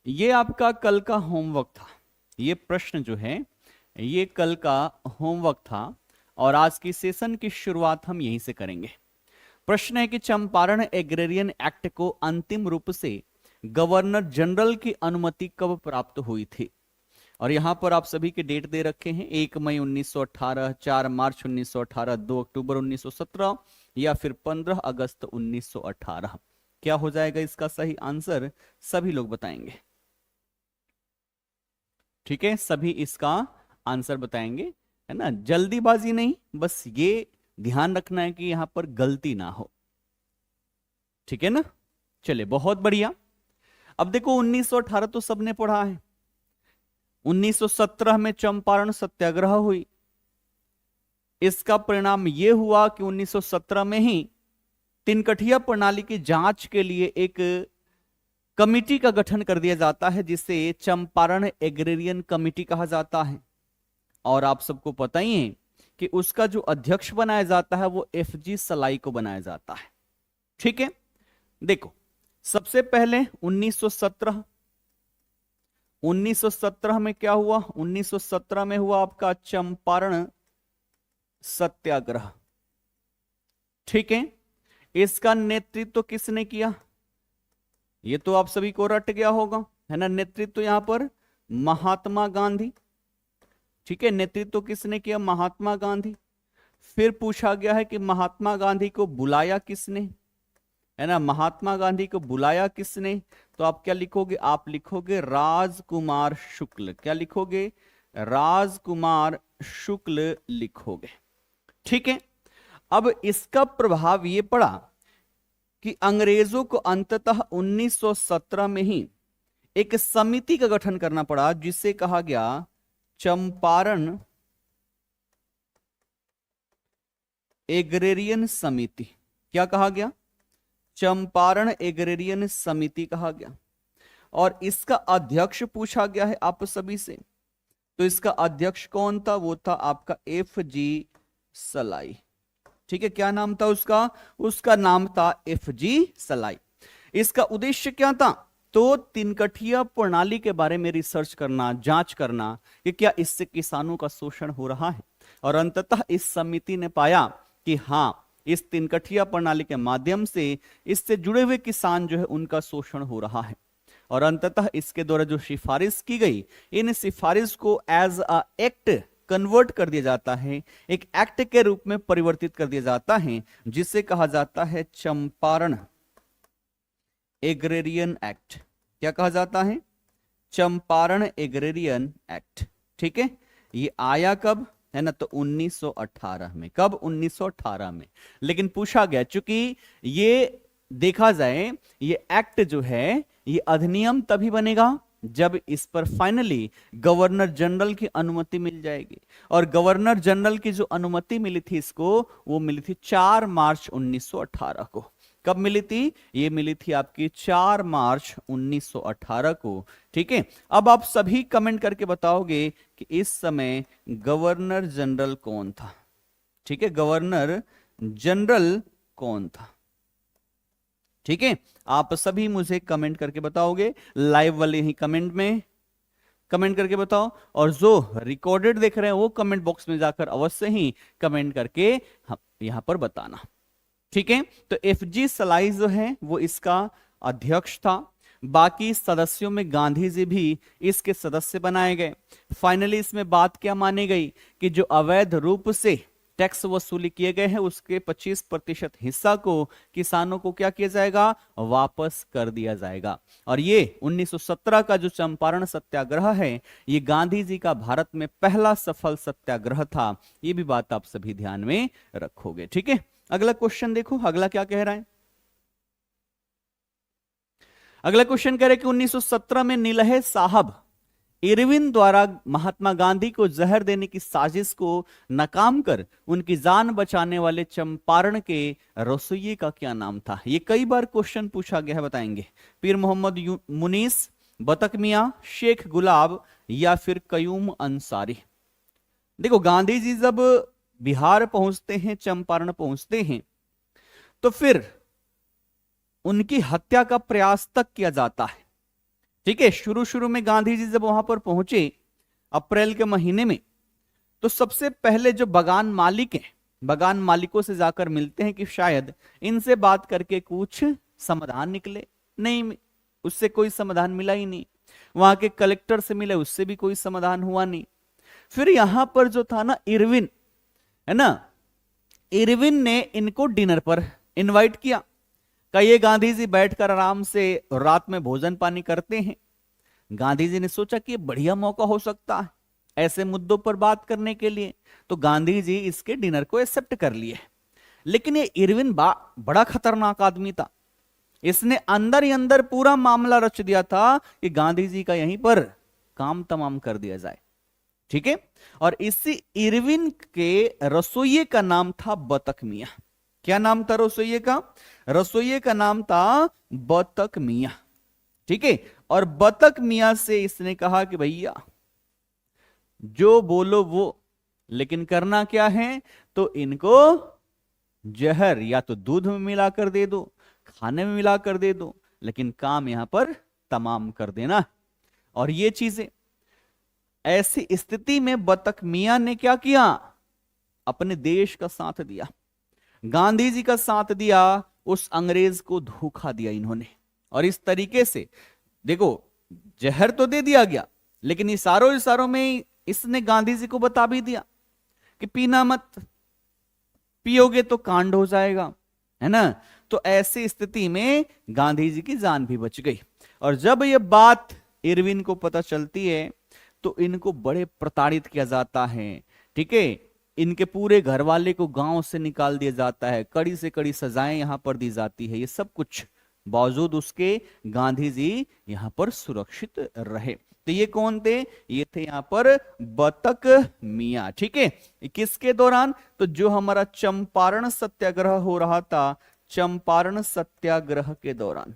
ये आपका कल का होमवर्क था। ये प्रश्न जो है ये कल का होमवर्क था और आज की सेशन की शुरुआत हम यहीं से करेंगे। प्रश्न है कि चंपारण एग्रेरियन एक्ट को अंतिम रूप से गवर्नर जनरल की अनुमति कब प्राप्त हुई थी। और यहां पर आप सभी के डेट दे रखे हैं 1 मई 1918, 4 मार्च 1918, 2 अक्टूबर 1917 या फिर 15 अगस्त 1918। क्या हो जाएगा इसका सही आंसर, सभी लोग बताएंगे। ठीक है, सभी इसका आंसर बताएंगे, है ना। जल्दीबाजी नहीं, बस ये ध्यान रखना है कि यहां पर गलती ना हो। ठीक है ना, चलिए बहुत बढ़िया। अब देखो 1918 तो सबने पढ़ा है। 1917 में चंपारण सत्याग्रह हुई। इसका परिणाम यह हुआ कि 1917 में ही तिनकठिया प्रणाली की जांच के लिए एक कमिटी का गठन कर दिया जाता है जिसे चंपारण एग्रेरियन कमिटी कहा जाता है। और आप सबको पता ही है कि उसका जो अध्यक्ष बनाया जाता है वो एफजी सलाई को बनाया जाता है। ठीक है, देखो सबसे पहले 1917 में क्या हुआ। 1917 में हुआ आपका चंपारण सत्याग्रह। ठीक है, इसका नेतृत्व किसने किया, ये तो आप सभी को रट गया होगा, है ना। नेतृत्व यहां पर महात्मा गांधी। ठीक है, नेतृत्व किसने किया, महात्मा गांधी। फिर पूछा गया है कि महात्मा गांधी को बुलाया किसने, है ना। महात्मा गांधी को बुलाया किसने, तो आप क्या लिखोगे, आप लिखोगे राजकुमार शुक्ल। क्या लिखोगे, राजकुमार शुक्ल लिखोगे। ठीक है, अब इसका प्रभाव ये पड़ा कि अंग्रेजों को अंततः 1917 में ही एक समिति का गठन करना पड़ा जिसे कहा गया चंपारण एग्रेरियन समिति। क्या कहा गया, चंपारण एग्रेरियन समिति कहा गया। और इसका अध्यक्ष पूछा गया है आप सभी से, तो इसका अध्यक्ष कौन था, वो था आपका एफजी सलाई। ठीक है, क्या नाम था उसका, उसका नाम था एफजी सलाई। इसका उद्देश्य क्या था, तो तिनकठिया प्रणाली के बारे में रिसर्च करना, जांच करना कि क्या इससे किसानों का शोषण हो रहा है। और अंततः इस समिति ने पाया कि हां, इस तिनकठिया प्रणाली के माध्यम से इससे जुड़े हुए किसान जो है उनका शोषण हो रहा है। और अंततः इसके द्वारा जो सिफारिश की गई, इन सिफारिश को एज अ एक्ट कन्वर्ट कर दिया जाता है, एक एक्ट के रूप में परिवर्तित कर दिया जाता है जिसे कहा जाता है चंपारण एग्रेरियन एक्ट। क्या कहा जाता है, चंपारण एग्रेरियन एक्ट। ठीक है, ये आया कब, है ना, तो 1918 में। कब, 1918 में। लेकिन पूछा गया, चूंकि ये देखा जाए ये एक्ट जो है ये अधिनियम तभी बनेगा जब इस पर फाइनली गवर्नर जनरल की अनुमति मिल जाएगी। और गवर्नर जनरल की जो अनुमति मिली थी इसको, वो मिली थी 4 मार्च 1918 को। कब मिली थी, ये मिली थी आपकी 4 मार्च 1918 को। ठीक है, अब आप सभी कमेंट करके बताओगे कि इस समय गवर्नर जनरल कौन था। ठीक है, गवर्नर जनरल कौन था। ठीक है, आप सभी मुझे कमेंट करके बताओगे, लाइव वाले ही कमेंट में कमेंट करके बताओ। और जो रिकॉर्डेड देख रहे हैं वो कमेंट बॉक्स में जाकर अवश्य ही कमेंट करके यहां पर बताना। ठीक है, तो एफजी सलाई जो है वो इसका अध्यक्ष था। बाकी सदस्यों में गांधी जी भी इसके सदस्य बनाए गए। फाइनली इसमें बात क्या मानी गई कि जो अवैध रूप से टैक्स वसूली किए गए हैं उसके 25% हिस्सा को किसानों को क्या किया जाएगा, वापस कर दिया जाएगा। और ये 1917 का जो चंपारण सत्याग्रह है ये गांधी जी का भारत में पहला सफल सत्याग्रह था। ये भी बात आप सभी ध्यान में रखोगे। ठीक है, अगला क्वेश्चन देखो, अगला क्या कह रहा है। अगला क्वेश्चन कह रहे कि 1917 में नीलहे साहब इरविन द्वारा महात्मा गांधी को जहर देने की साजिश को नाकाम कर उनकी जान बचाने वाले चंपारण के रसोइये का क्या नाम था। ये कई बार क्वेश्चन पूछा गया है, बताएंगे। पीर मोहम्मद मुनीस, बतक मियां, शेख गुलाब या फिर कयूम अंसारी। देखो गांधी जी जब बिहार पहुंचते हैं, चंपारण पहुंचते हैं, तो फिर उनकी हत्या का प्रयास तक किया जाता है। ठीक है, शुरू शुरू में गांधी जी जब वहां पर पहुंचे अप्रैल के महीने में, तो सबसे पहले जो बगान मालिक हैं, बगान मालिकों से जाकर मिलते हैं कि शायद इनसे बात करके कुछ समाधान निकले। नहीं, उससे कोई समाधान मिला ही नहीं। वहां के कलेक्टर से मिले, उससे भी कोई समाधान हुआ नहीं। फिर यहां पर जो था ना इरविन, है ना, इरविन ने इनको डिनर पर इनवाइट किया। ये गांधी जी बैठकर आराम से रात में भोजन पानी करते हैं। गांधी जी ने सोचा कि ये बढ़िया मौका हो सकता है ऐसे मुद्दों पर बात करने के लिए, तो गांधी जी इसके डिनर को एक्सेप्ट कर लिए। लेकिन ये इरविन बड़ा खतरनाक आदमी था। इसने अंदर ही अंदर पूरा मामला रच दिया था कि गांधी जी का यहीं पर काम तमाम कर दिया जाए। ठीक है, और इसी इरविन के रसोइये का नाम था बतक मियां। क्या नाम था रसोइये का? रसोइये का नाम था बतक मियां। ठीक है, और बतक मियां से इसने कहा कि भैया जो बोलो वो, लेकिन करना क्या है, तो इनको जहर या तो दूध में मिलाकर दे दो, खाने में मिलाकर दे दो, लेकिन काम यहां पर तमाम कर देना। और ये चीजें, ऐसी स्थिति में बतक मियां ने क्या किया? अपने देश का साथ दिया, गांधी जी का साथ दिया, उस अंग्रेज को धोखा दिया इन्होंने। और इस तरीके से देखो, जहर तो दे दिया गया, लेकिन इशारों में इसने गांधी जी को बता भी दिया कि पीना मत, पियोगे तो कांड हो जाएगा, है ना। तो ऐसी स्थिति में गांधी जी की जान भी बच गई। और जब यह बात इरविन को पता चलती है तो इनको बड़े प्रताड़ित किया जाता है। ठीक है, इनके पूरे घर वाले को गांव से निकाल दिया जाता है, कड़ी से कड़ी सजाएं यहां पर दी जाती है। ये सब कुछ बावजूद उसके गांधी जी यहां पर सुरक्षित रहे। तो ये कौन थे? ये थे यहां पर बतक मियां। ठीक है, किसके दौरान? तो जो हमारा चंपारण सत्याग्रह हो रहा था, चंपारण सत्याग्रह के दौरान।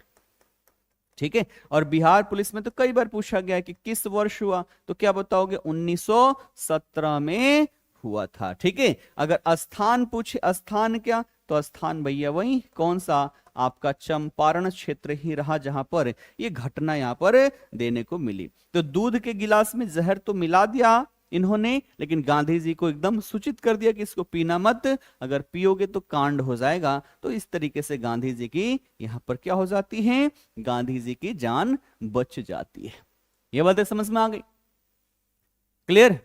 ठीक है, और बिहार पुलिस में तो कई बार पूछा गया कि किस वर्ष हुआ, तो क्या बताओगे? 1917 में हुआ था। ठीक है, अगर स्थान पूछे, स्थान क्या, तो स्थान भैया वही कौन सा? आपका चंपारण क्षेत्र ही रहा जहां पर ये घटना यहां पर देने को मिली। तो दूध के गिलास में जहर तो मिला दिया इन्होंने, लेकिन गांधी जी को एकदम सूचित कर दिया कि इसको पीना मत, अगर पियोगे तो कांड हो जाएगा। तो इस तरीके से गांधी जी की यहां पर क्या हो जाती है? गांधी जी की जान बच जाती है। ये बातें समझ में आ गई? क्लियर?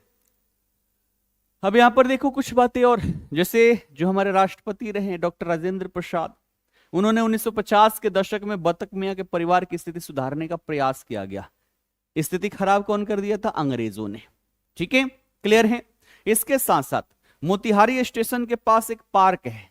अब यहां पर देखो कुछ बातें और, जैसे जो हमारे राष्ट्रपति रहे डॉक्टर राजेंद्र प्रसाद, उन्होंने 1950 के दशक में बतक मियां के परिवार की स्थिति सुधारने का प्रयास किया गया। स्थिति खराब कौन कर दिया था? अंग्रेजों ने। ठीक है, क्लियर है? इसके साथ साथ मोतिहारी स्टेशन के पास एक पार्क है,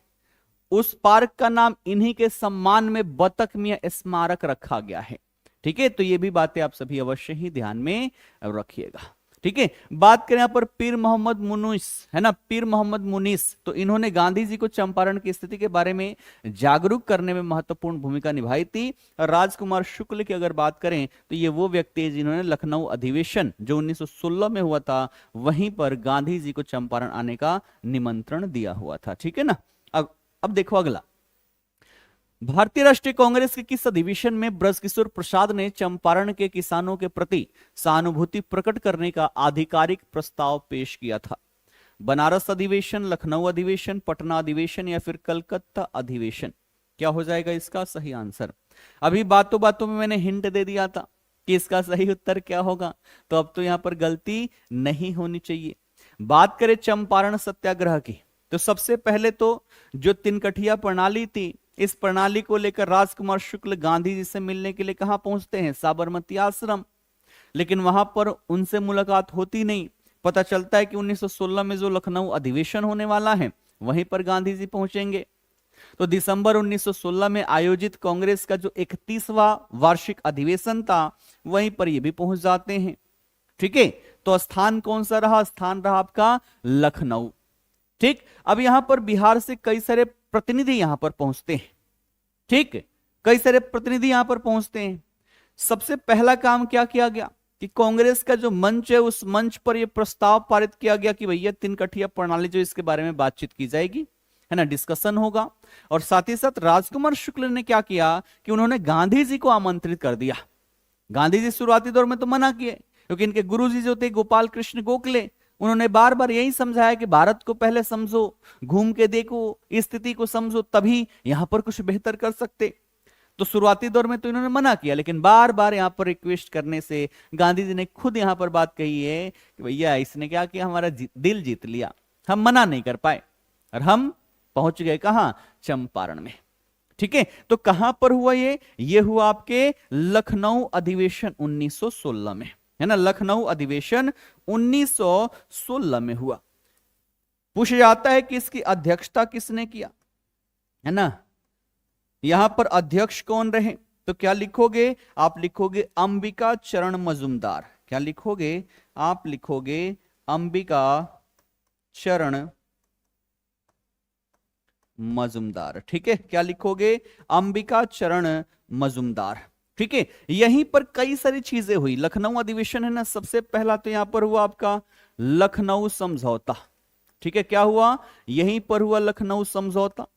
उस पार्क का नाम इन्हीं के सम्मान में बतक मियां स्मारक रखा गया है। ठीक है, तो ये भी बातें आप सभी अवश्य ही ध्यान में रखिएगा। ठीक है, बात करें यहां पर पीर मोहम्मद मुनीस, है ना, पीर मोहम्मद मुनीस, तो इन्होंने गांधी जी को चंपारण की स्थिति के बारे में जागरूक करने में महत्वपूर्ण भूमिका निभाई थी। और राजकुमार शुक्ल की अगर बात करें तो ये वो व्यक्ति है जिन्होंने लखनऊ अधिवेशन जो 1916 में हुआ था, वहीं पर गांधी जी को चंपारण आने का निमंत्रण दिया हुआ था। ठीक है ना। अब देखो अगला, भारतीय राष्ट्रीय कांग्रेस के किस अधिवेशन में ब्रजकिशोर प्रसाद ने चंपारण के किसानों के प्रति सहानुभूति प्रकट करने का आधिकारिक प्रस्ताव पेश किया था? बनारस अधिवेशन, लखनऊ अधिवेशन, पटना अधिवेशन या फिर कलकत्ता अधिवेशन? क्या हो जाएगा इसका सही आंसर? अभी बातों बातों में मैंने हिंट दे दिया था कि इसका सही उत्तर क्या होगा, तो अब तो यहां पर गलती नहीं होनी चाहिए। बात करें चंपारण सत्याग्रह की, तो सबसे पहले तो जो तिनकठिया प्रणाली थी, इस प्रणाली को लेकर राजकुमार शुक्ल गांधी जी से मिलने के लिए कहां पहुंचते हैं? साबरमती आश्रम। लेकिन वहां पर उनसे मुलाकात होती नहीं। पता चलता है कि 1916 में जो लखनऊ अधिवेशन होने वाला है वहीं पर गांधी जी पहुंचेंगे। तो दिसंबर 1916 में आयोजित कांग्रेस का जो 31वां वार्षिक अधिवेशन था, वहीं पर ये भी पहुंच जाते हैं। ठीक है, तो स्थान कौन सा रहा? स्थान रहा आपका लखनऊ। ठीक, अब यहां पर बिहार से कई सारे प्रतिनिधि यहां पर पहुंचते हैं। ठीक, कई सारे प्रतिनिधि यहां पर पहुंचते हैं। सबसे पहला काम क्या किया गया कि कांग्रेस का जो मंच है, उस मंच पर यह प्रस्ताव पारित किया गया कि भैया तिनकठिया प्रणाली जो, इसके बारे में बातचीत की जाएगी, है ना, डिस्कशन होगा। और साथ ही साथ राजकुमार शुक्ल ने क्या किया कि उन्होंने गांधी जी को आमंत्रित कर दिया गांधी जी शुरुआती दौर में तो मना किए, क्योंकि इनके गुरुजी जो थे गोपाल कृष्ण गोखले, उन्होंने बार बार यही समझाया कि भारत को पहले समझो, घूम के देखो, स्थिति को समझो, तभी यहां पर कुछ बेहतर कर सकते। तो शुरुआती दौर में तो इन्होंने मना किया, लेकिन बार बार यहां पर रिक्वेस्ट करने से गांधी जी ने खुद यहां पर बात कही है कि भैया इसने क्या किया, हमारा दिल जीत लिया, हम मना नहीं कर पाए और हम पहुंच गए कहां, चंपारण में। ठीक है, तो कहां पर हुआ ये हुआ आपके लखनऊ अधिवेशन 1916 में, है ना, लखनऊ अधिवेशन 1916 में हुआ। पूछा जाता है कि इसकी अध्यक्षता किसने किया, है ना, यहां पर अध्यक्ष कौन रहे, तो क्या लिखोगे आप, लिखोगे अंबिका चरण मजुमदार। क्या लिखोगे आप, लिखोगे अंबिका चरण मजुमदार। ठीक है, क्या लिखोगे, अंबिका चरण मजुमदार। ठीक है, यहीं पर कई सारी चीजें हुई, लखनऊ अधिवेशन है ना, सबसे पहला तो यहां पर हुआ आपका लखनऊ समझौता। ठीक है, क्या हुआ, यहीं पर हुआ लखनऊ समझौता।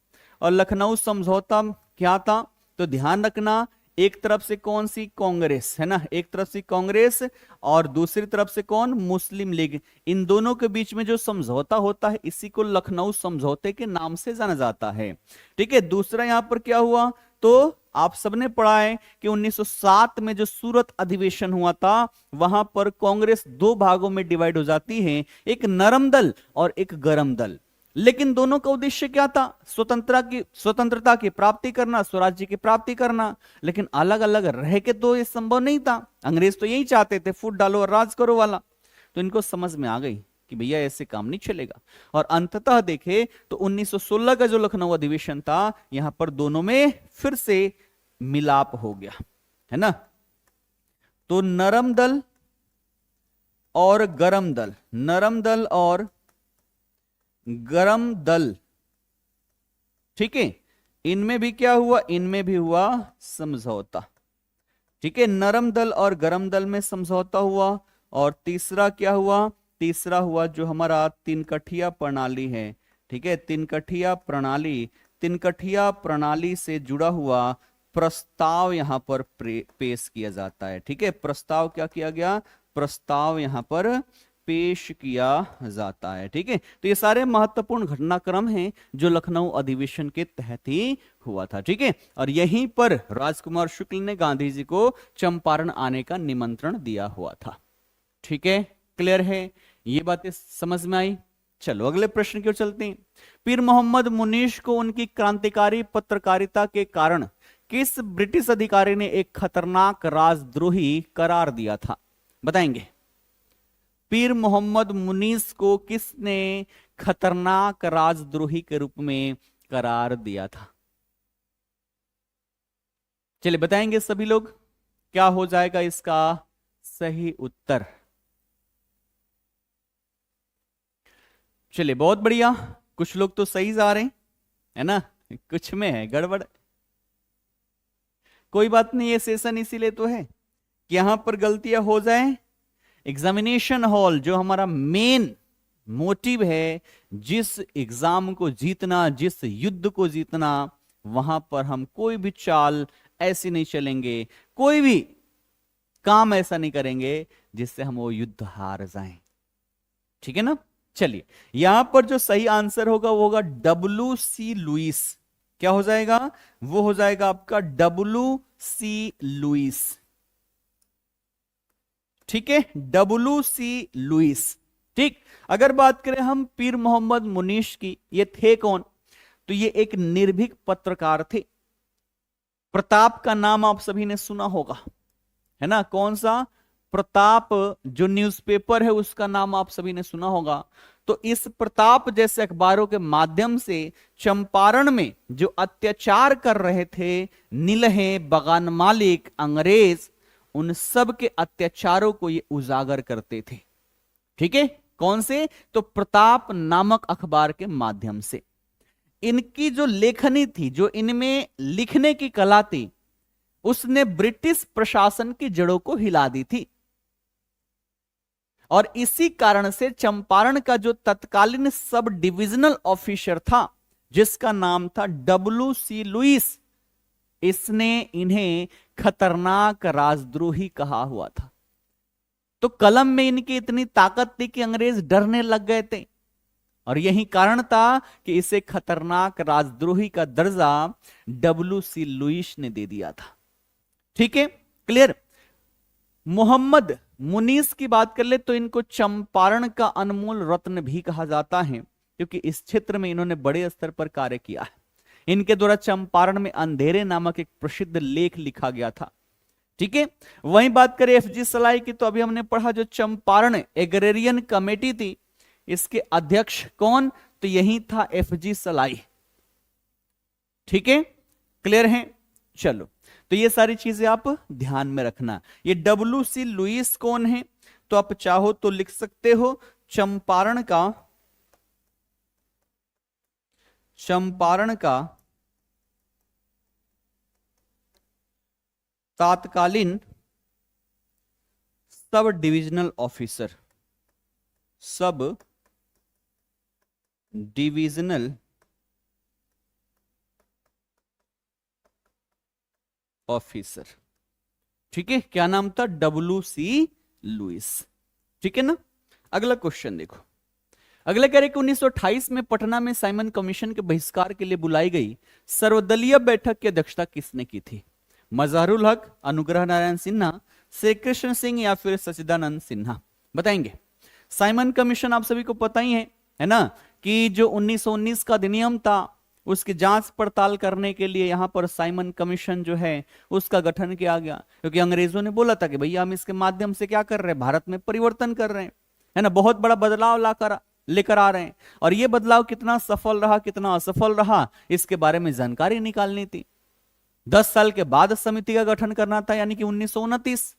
और लखनऊ समझौता क्या था, तो ध्यान रखना, एक तरफ से कौन सी, कांग्रेस, है ना, एक तरफ से कांग्रेस और दूसरी तरफ से कौन, मुस्लिम लीग, इन दोनों के बीच में जो समझौता होता है इसी को लखनऊ समझौते के नाम से जाना जाता है। ठीक है, दूसरा यहां पर क्या हुआ, तो आप सबने पढ़ा है कि 1907 में जो सूरत अधिवेशन हुआ था, वहां पर कांग्रेस दो भागों में डिवाइड हो जाती है, एक नरम दल और एक गरम दल। लेकिन दोनों का उद्देश्य क्या था, स्वतंत्रता की प्राप्ति करना, स्वराज्य की प्राप्ति करना। लेकिन अलग अलग रह के तो ये संभव नहीं था, अंग्रेज तो यही चाहते थे, फूट डालो और राज करो वाला। तो इनको समझ में आ गई कि भैया ऐसे काम नहीं चलेगा, और अंततः देखे तो 1916 का जो लखनऊ अधिवेशन था, यहां पर दोनों में फिर से मिलाप हो गया, है ना। तो नरम दल और गरम दल, नरम दल और गरम दल, ठीक है, इनमें भी क्या हुआ, इनमें भी हुआ समझौता। ठीक है, नरम दल और गरम दल में समझौता हुआ। और तीसरा क्या हुआ, तीसरा हुआ जो हमारा तिनकठिया प्रणाली है। ठीक है, तिनकठिया प्रणाली, तिनकठिया प्रणाली से जुड़ा हुआ प्रस्ताव यहां पर पेश किया जाता है। ठीक है, प्रस्ताव क्या किया गया, प्रस्ताव यहां पर पेश किया जाता है। ठीक है, तो ये सारे महत्वपूर्ण घटनाक्रम हैं जो लखनऊ अधिवेशन के तहत ही हुआ था। ठीक है, और यहीं पर राजकुमार शुक्ल ने गांधी जी को चंपारण आने का निमंत्रण दिया हुआ था। ठीक है, क्लियर है, ये बातें समझ में आई। चलो अगले प्रश्न की ओर चलते हैं। पीर मोहम्मद मुनीश को उनकी क्रांतिकारी पत्रकारिता के कारण किस ब्रिटिश अधिकारी ने एक खतरनाक राजद्रोही करार दिया था, बताएंगे। पीर मोहम्मद मुनीस को किसने खतरनाक राजद्रोही के रूप में करार दिया था, चलिए बताएंगे सभी लोग। क्या हो जाएगा इसका सही उत्तर, चलिए बहुत बढ़िया, कुछ लोग तो सही जा रहे हैं, है ना, कुछ में है गड़बड़। कोई बात नहीं, ये सेशन इसीलिए तो है कि यहां पर गलतियां हो जाए। एग्जामिनेशन हॉल जो हमारा मेन मोटिव है, जिस एग्जाम को जीतना, जिस युद्ध को जीतना, वहां पर हम कोई भी चाल ऐसी नहीं चलेंगे, कोई भी काम ऐसा नहीं करेंगे जिससे हम वो युद्ध हार जाएं। ठीक है ना, चलिए यहां पर जो सही आंसर होगा वो होगा W.C. लुइस। क्या हो जाएगा, वो हो जाएगा आपका W.C. लुइस। ठीक है, W.C. लुइस। ठीक, अगर बात करें हम पीर मोहम्मद मुनीश की, ये थे कौन, तो ये एक निर्भीक पत्रकार थे। प्रताप का नाम आप सभी ने सुना होगा, है ना, कौन सा, प्रताप जो न्यूज़पेपर है उसका नाम आप सभी ने सुना होगा। तो इस प्रताप जैसे अखबारों के माध्यम से चंपारण में जो अत्याचार कर रहे थे नीलहे, बगान मालिक, अंग्रेज, उन सब के अत्याचारों को ये उजागर करते थे। ठीक है, कौन से, तो प्रताप नामक अखबार के माध्यम से। इनकी जो लेखनी थी, जो इनमें लिखने की कला थी, उसने ब्रिटिश प्रशासन की जड़ों को हिला दी थी। और इसी कारण से चंपारण का जो तत्कालीन सब डिविजनल ऑफिसर था, जिसका नाम था W.C. लुइस, इसने इन्हें खतरनाक राजद्रोही कहा हुआ था। तो कलम में इनकी इतनी ताकत थी कि अंग्रेज डरने लग गए थे, और यही कारण था कि इसे खतरनाक राजद्रोही का दर्जा W.C. लुईस ने दे दिया था। ठीक है, क्लियर। मोहम्मद मुनीस की बात कर ले तो इनको चंपारण का अनमोल रत्न भी कहा जाता है, क्योंकि इस क्षेत्र में इन्होंने बड़े स्तर पर कार्य किया है। इनके द्वारा चंपारण में अंधेरे नामक एक प्रसिद्ध लेख लिखा गया था। ठीक है, वहीं बात करें FG सलाई की, तो अभी हमने पढ़ा जो चंपारण एग्रेरियन कमेटी थी, इसके अध्यक्ष कौन, तो यही था FG सलाई। ठीक है, क्लियर है। चलो, तो ये सारी चीजें आप ध्यान में रखना। ये W.C. लुईस कौन है, तो आप चाहो तो लिख सकते हो चंपारण का तात्कालीन sub divisional officer, sub divisional officer. ठीक है, क्या नाम था, W.C. लुईस। ठीक है ना। अगला क्वेश्चन देखो, अगला कह रहे कि 1928 में पटना में साइमन कमीशन के बहिष्कार के लिए बुलाई गई सर्वदलीय बैठक की अध्यक्षता किसने की थी? मजहरुल हक, अनुग्रह नारायण सिन्हा, श्री कृष्ण सिंह या फिर सच्चिदानंद सिन्हा? बताएंगे। साइमन कमीशन आप सभी को पता ही है ना, कि जो 1919 का अधिनियम था उसकी जांच पड़ताल करने के लिए यहां पर साइमन कमीशन जो है उसका गठन किया गया, क्योंकि अंग्रेजों ने बोला था कि भैया हम इसके माध्यम से क्या कर रहे हैं, भारत में परिवर्तन कर रहे हैं, है ना, बहुत बड़ा बदलाव लेकर आ रहे हैं, और ये बदलाव कितना सफल रहा कितना असफल रहा इसके बारे में जानकारी निकालनी थी। 10 साल के बाद समिति का गठन करना था, यानी कि 1929,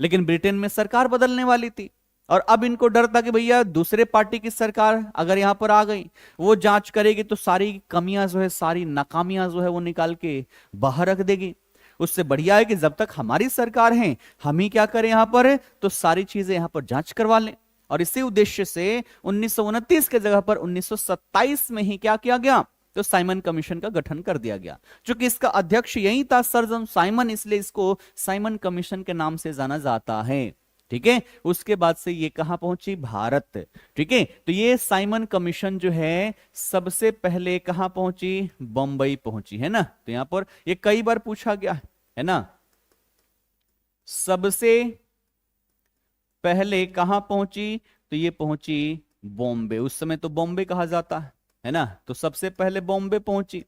लेकिन ब्रिटेन में सरकार बदलने वाली थी, और अब इनको डर था कि भैया दूसरे पार्टी की सरकार अगर यहां पर आ गई, वो जांच करेगी तो सारी कमियां जो है, सारी नाकामियां जो है वो निकाल के बाहर रख देगी। उससे बढ़िया है कि जब तक हमारी सरकार है हम ही क्या करें यहां पर, तो सारी चीजें यहां पर जांच करवा लें। और इसी उद्देश्य से 1929 के जगह पर 1927 में ही क्या किया गया, तो साइमन कमीशन का गठन कर दिया गया। चूंकि इसका अध्यक्ष यही था सर जॉन साइमन, इसलिए इसको साइमन कमीशन के नाम से जाना जाता है। ठीक है, उसके बाद से ये कहां पहुंची, भारत। ठीक है, तो ये साइमन कमीशन जो है सबसे पहले कहां पहुंची, बंबई पहुंची, है ना। तो यहां पर ये कई बार पूछा गया है ना, सबसे पहले कहां पहुंची, तो ये पहुंची बॉम्बे। उस समय तो बॉम्बे कहा जाता है ना, तो सबसे पहले बॉम्बे पहुंची,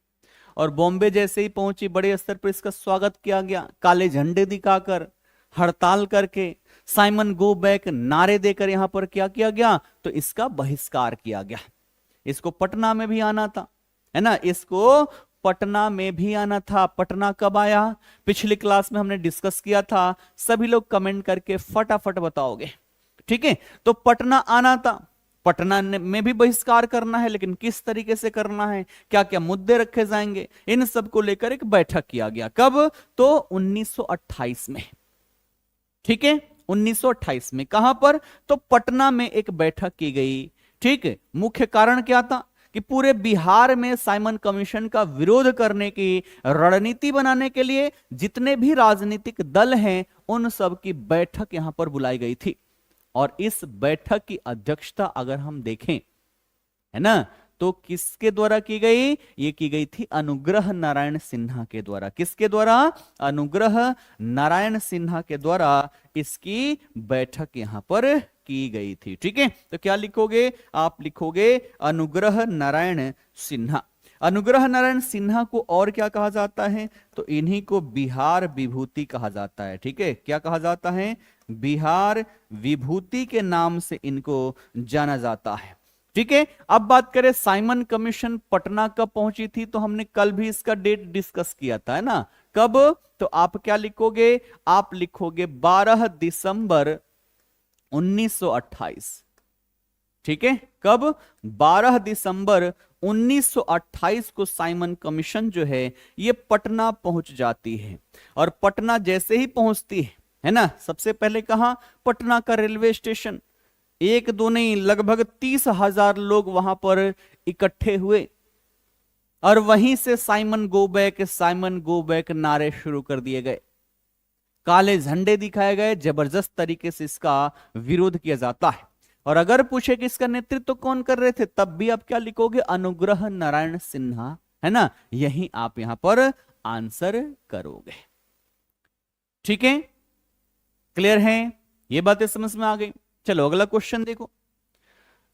और बॉम्बे जैसे ही पहुंची बड़े स्तर पर इसका स्वागत किया गया, काले झंडे दिखाकर, हड़ताल करके, साइमन गो बैक नारे देकर यहां पर क्या किया गया, तो इसका बहिष्कार किया गया। इसको पटना में भी आना था, है ना, इसको पटना में भी आना था। पटना कब आया, पिछली क्लास में हमने डिस्कस किया था, सभी लोग कमेंट करके फटाफट बताओगे। ठीक है, तो पटना आना था, पटना में भी बहिष्कार करना है, लेकिन किस तरीके से करना है, क्या क्या मुद्दे रखे जाएंगे, इन सब को लेकर एक बैठक किया गया। कब, तो 1928 में। ठीक है, 1928 में कहां पर, तो पटना में एक बैठक की गई। ठीक है, मुख्य कारण क्या था कि पूरे बिहार में साइमन कमीशन का विरोध करने की रणनीति बनाने के लिए जितने भी राजनीतिक दल हैं उन सब की बैठक यहां पर बुलाई गई थी। और इस बैठक की अध्यक्षता अगर हम देखें, है ना, तो किसके द्वारा की गई, ये की गई थी अनुग्रह नारायण सिन्हा के द्वारा। किसके द्वारा, अनुग्रह नारायण सिन्हा के द्वारा इसकी बैठक यहां पर की गई थी। ठीक है, तो क्या लिखोगे, आप लिखोगे अनुग्रह नारायण सिन्हा। अनुग्रह नारायण सिन्हा को और क्या कहा जाता है, तो इन्हीं को बिहार विभूति कहा जाता है। ठीक है, क्या कहा जाता है, बिहार विभूति के नाम से इनको जाना जाता है। ठीक है, अब बात करें साइमन कमीशन पटना कब पहुंची थी, तो हमने कल भी इसका डेट डिस्कस किया था, है ना, कब, तो आप क्या लिखोगे, आप लिखोगे 12 दिसंबर 1928। ठीक है, कब, 12 दिसंबर 1928 को साइमन कमीशन जो है ये पटना पहुंच जाती है। और पटना जैसे ही पहुंचती है ना, सबसे पहले कहां, पटना का रेलवे स्टेशन। एक दो नहीं, लगभग 30,000 लोग वहां पर इकट्ठे हुए। और वहीं से साइमन गो बैक नारे शुरू कर दिए गए, काले झंडे दिखाए गए, जबरदस्त तरीके से इसका विरोध किया जाता है। और अगर पूछे कि इसका नेतृत्व तो कौन कर रहे थे, तब भी आप क्या लिखोगे, अनुग्रह नारायण सिन्हा, है ना, यही आप यहां पर आंसर करोगे। ठीक है, क्लियर है, ये बातें समझ में आ गई। चलो अगला क्वेश्चन देखो।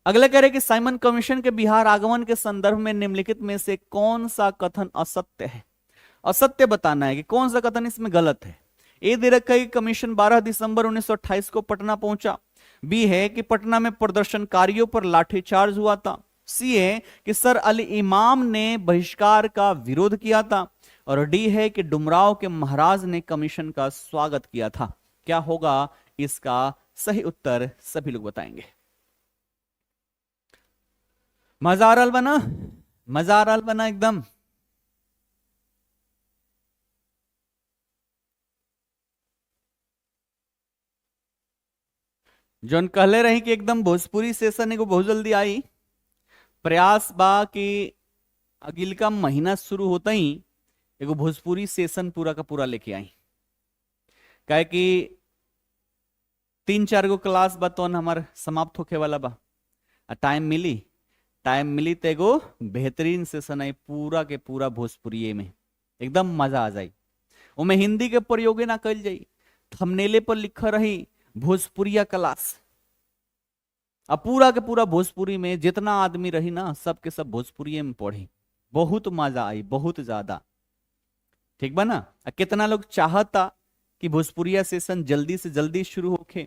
अगला कह रहे कि साइमन कमीशन के बिहार आगमन के संदर्भ में निम्नलिखित में से कौन सा कथन असत्य है। असत्य बताना है कि कौन सा कथन इसमें गलत है। ए दे रखा है कि कमीशन 12 दिसंबर 1928 को पटना पहुंचा। बी है कि पटना में प्रदर्शनकारियों पर लाठीचार्ज हुआ था। सी है कि सर अली इमाम ने बहिष्कार का विरोध किया था। और डी है कि डुमराव के महाराज ने कमीशन का स्वागत किया था। क्या होगा इसका सही उत्तर, सभी लोग बताएंगे। मजा आ रहा बना, मजा आ रहा बना एकदम। जोन कहले रही कि एकदम भोजपुरी सेशन एगो बहुत जल्दी आई। प्रयास बा कि अगिल का महीना शुरू होता ही एगो भोजपुरी सेशन पूरा का पूरा लेके आई। काहे कि 3-4 गो क्लास बा तो हमार समाप्त होके वाला बा। टाइम मिली तो एगो बेहतरीन सेशन आई पूरा के पूरा भोजपुरी में, एकदम मजा आ जाई। उमें हिंदी के प्रयोग ना कल जाई, थंबनेले पर लिखा रही भोजपुरिया क्लास। अब पूरा के पूरा भोजपुरी में जितना आदमी रही ना, सब के सब भोजपुरी में पढ़ी, बहुत मजा आई, बहुत ज्यादा। ठीक बा ना। कितना लोग चाहता कि भोजपुरिया सेशन जल्दी से जल्दी शुरू होके,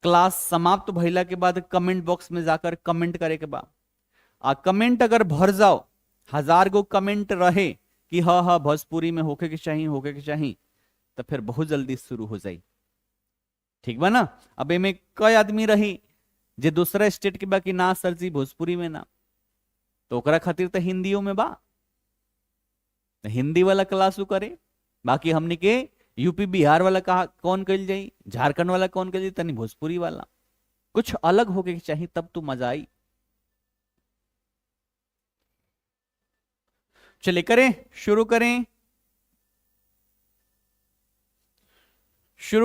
क्लास समाप्त भइला के बाद कमेंट बॉक्स में जाकर कमेंट करे के बाद कमेंट अगर भर जाओ, 1000 गो कमेंट रहे कि हाँ हाँ भोजपुरी में होके के चाहिए, तो फिर बहुत जल्दी शुरू हो जाए। ठीक बा ना। अब में कई आदमी रही जे दूसरा स्टेट के बाकी ना सर जी भोजपुरी में ना, तो ओकरा खातिर तो हिंदियों में बा, तो हिंदी वाला क्लास करे। बाकी हमने के यूपी बिहार वाला कहा कौन कल जाई, झारखंड वाला कौन कल जाई, तनी भोजपुरी वाला कुछ अलग होके चाहिए, तब तो मजा आई। चलिए करें, शुरू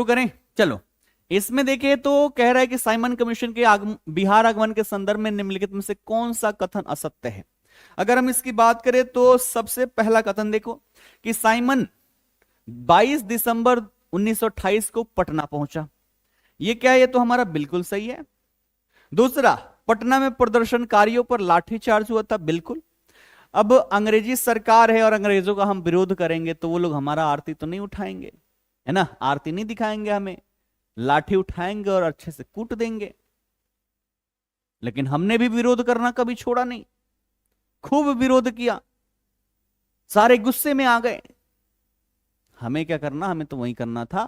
करें। चलो इसमें देखिए तो कह रहा है कि साइमन कमीशन के बिहार आगमन के संदर्भ में निम्नलिखित में से कौन सा कथन असत्य है। अगर हम इसकी बात करें तो सबसे पहला कथन देखो कि साइमन 22 दिसंबर 1928 को पटना पहुंचा। ये क्या है, ये तो हमारा बिल्कुल सही है। दूसरा, पटना में प्रदर्शनकारियों पर लाठीचार्ज हुआ था, बिल्कुल। अब अंग्रेजी सरकार है और अंग्रेजों का हम विरोध करेंगे तो वो लोग हमारा आरती तो नहीं उठाएंगे, है ना, आरती नहीं दिखाएंगे, हमें लाठी उठाएंगे और अच्छे से कूट देंगे। लेकिन हमने भी विरोध करना कभी छोड़ा नहीं, खूब विरोध किया, सारे गुस्से में आ गए। हमें क्या करना, हमें तो वही करना था,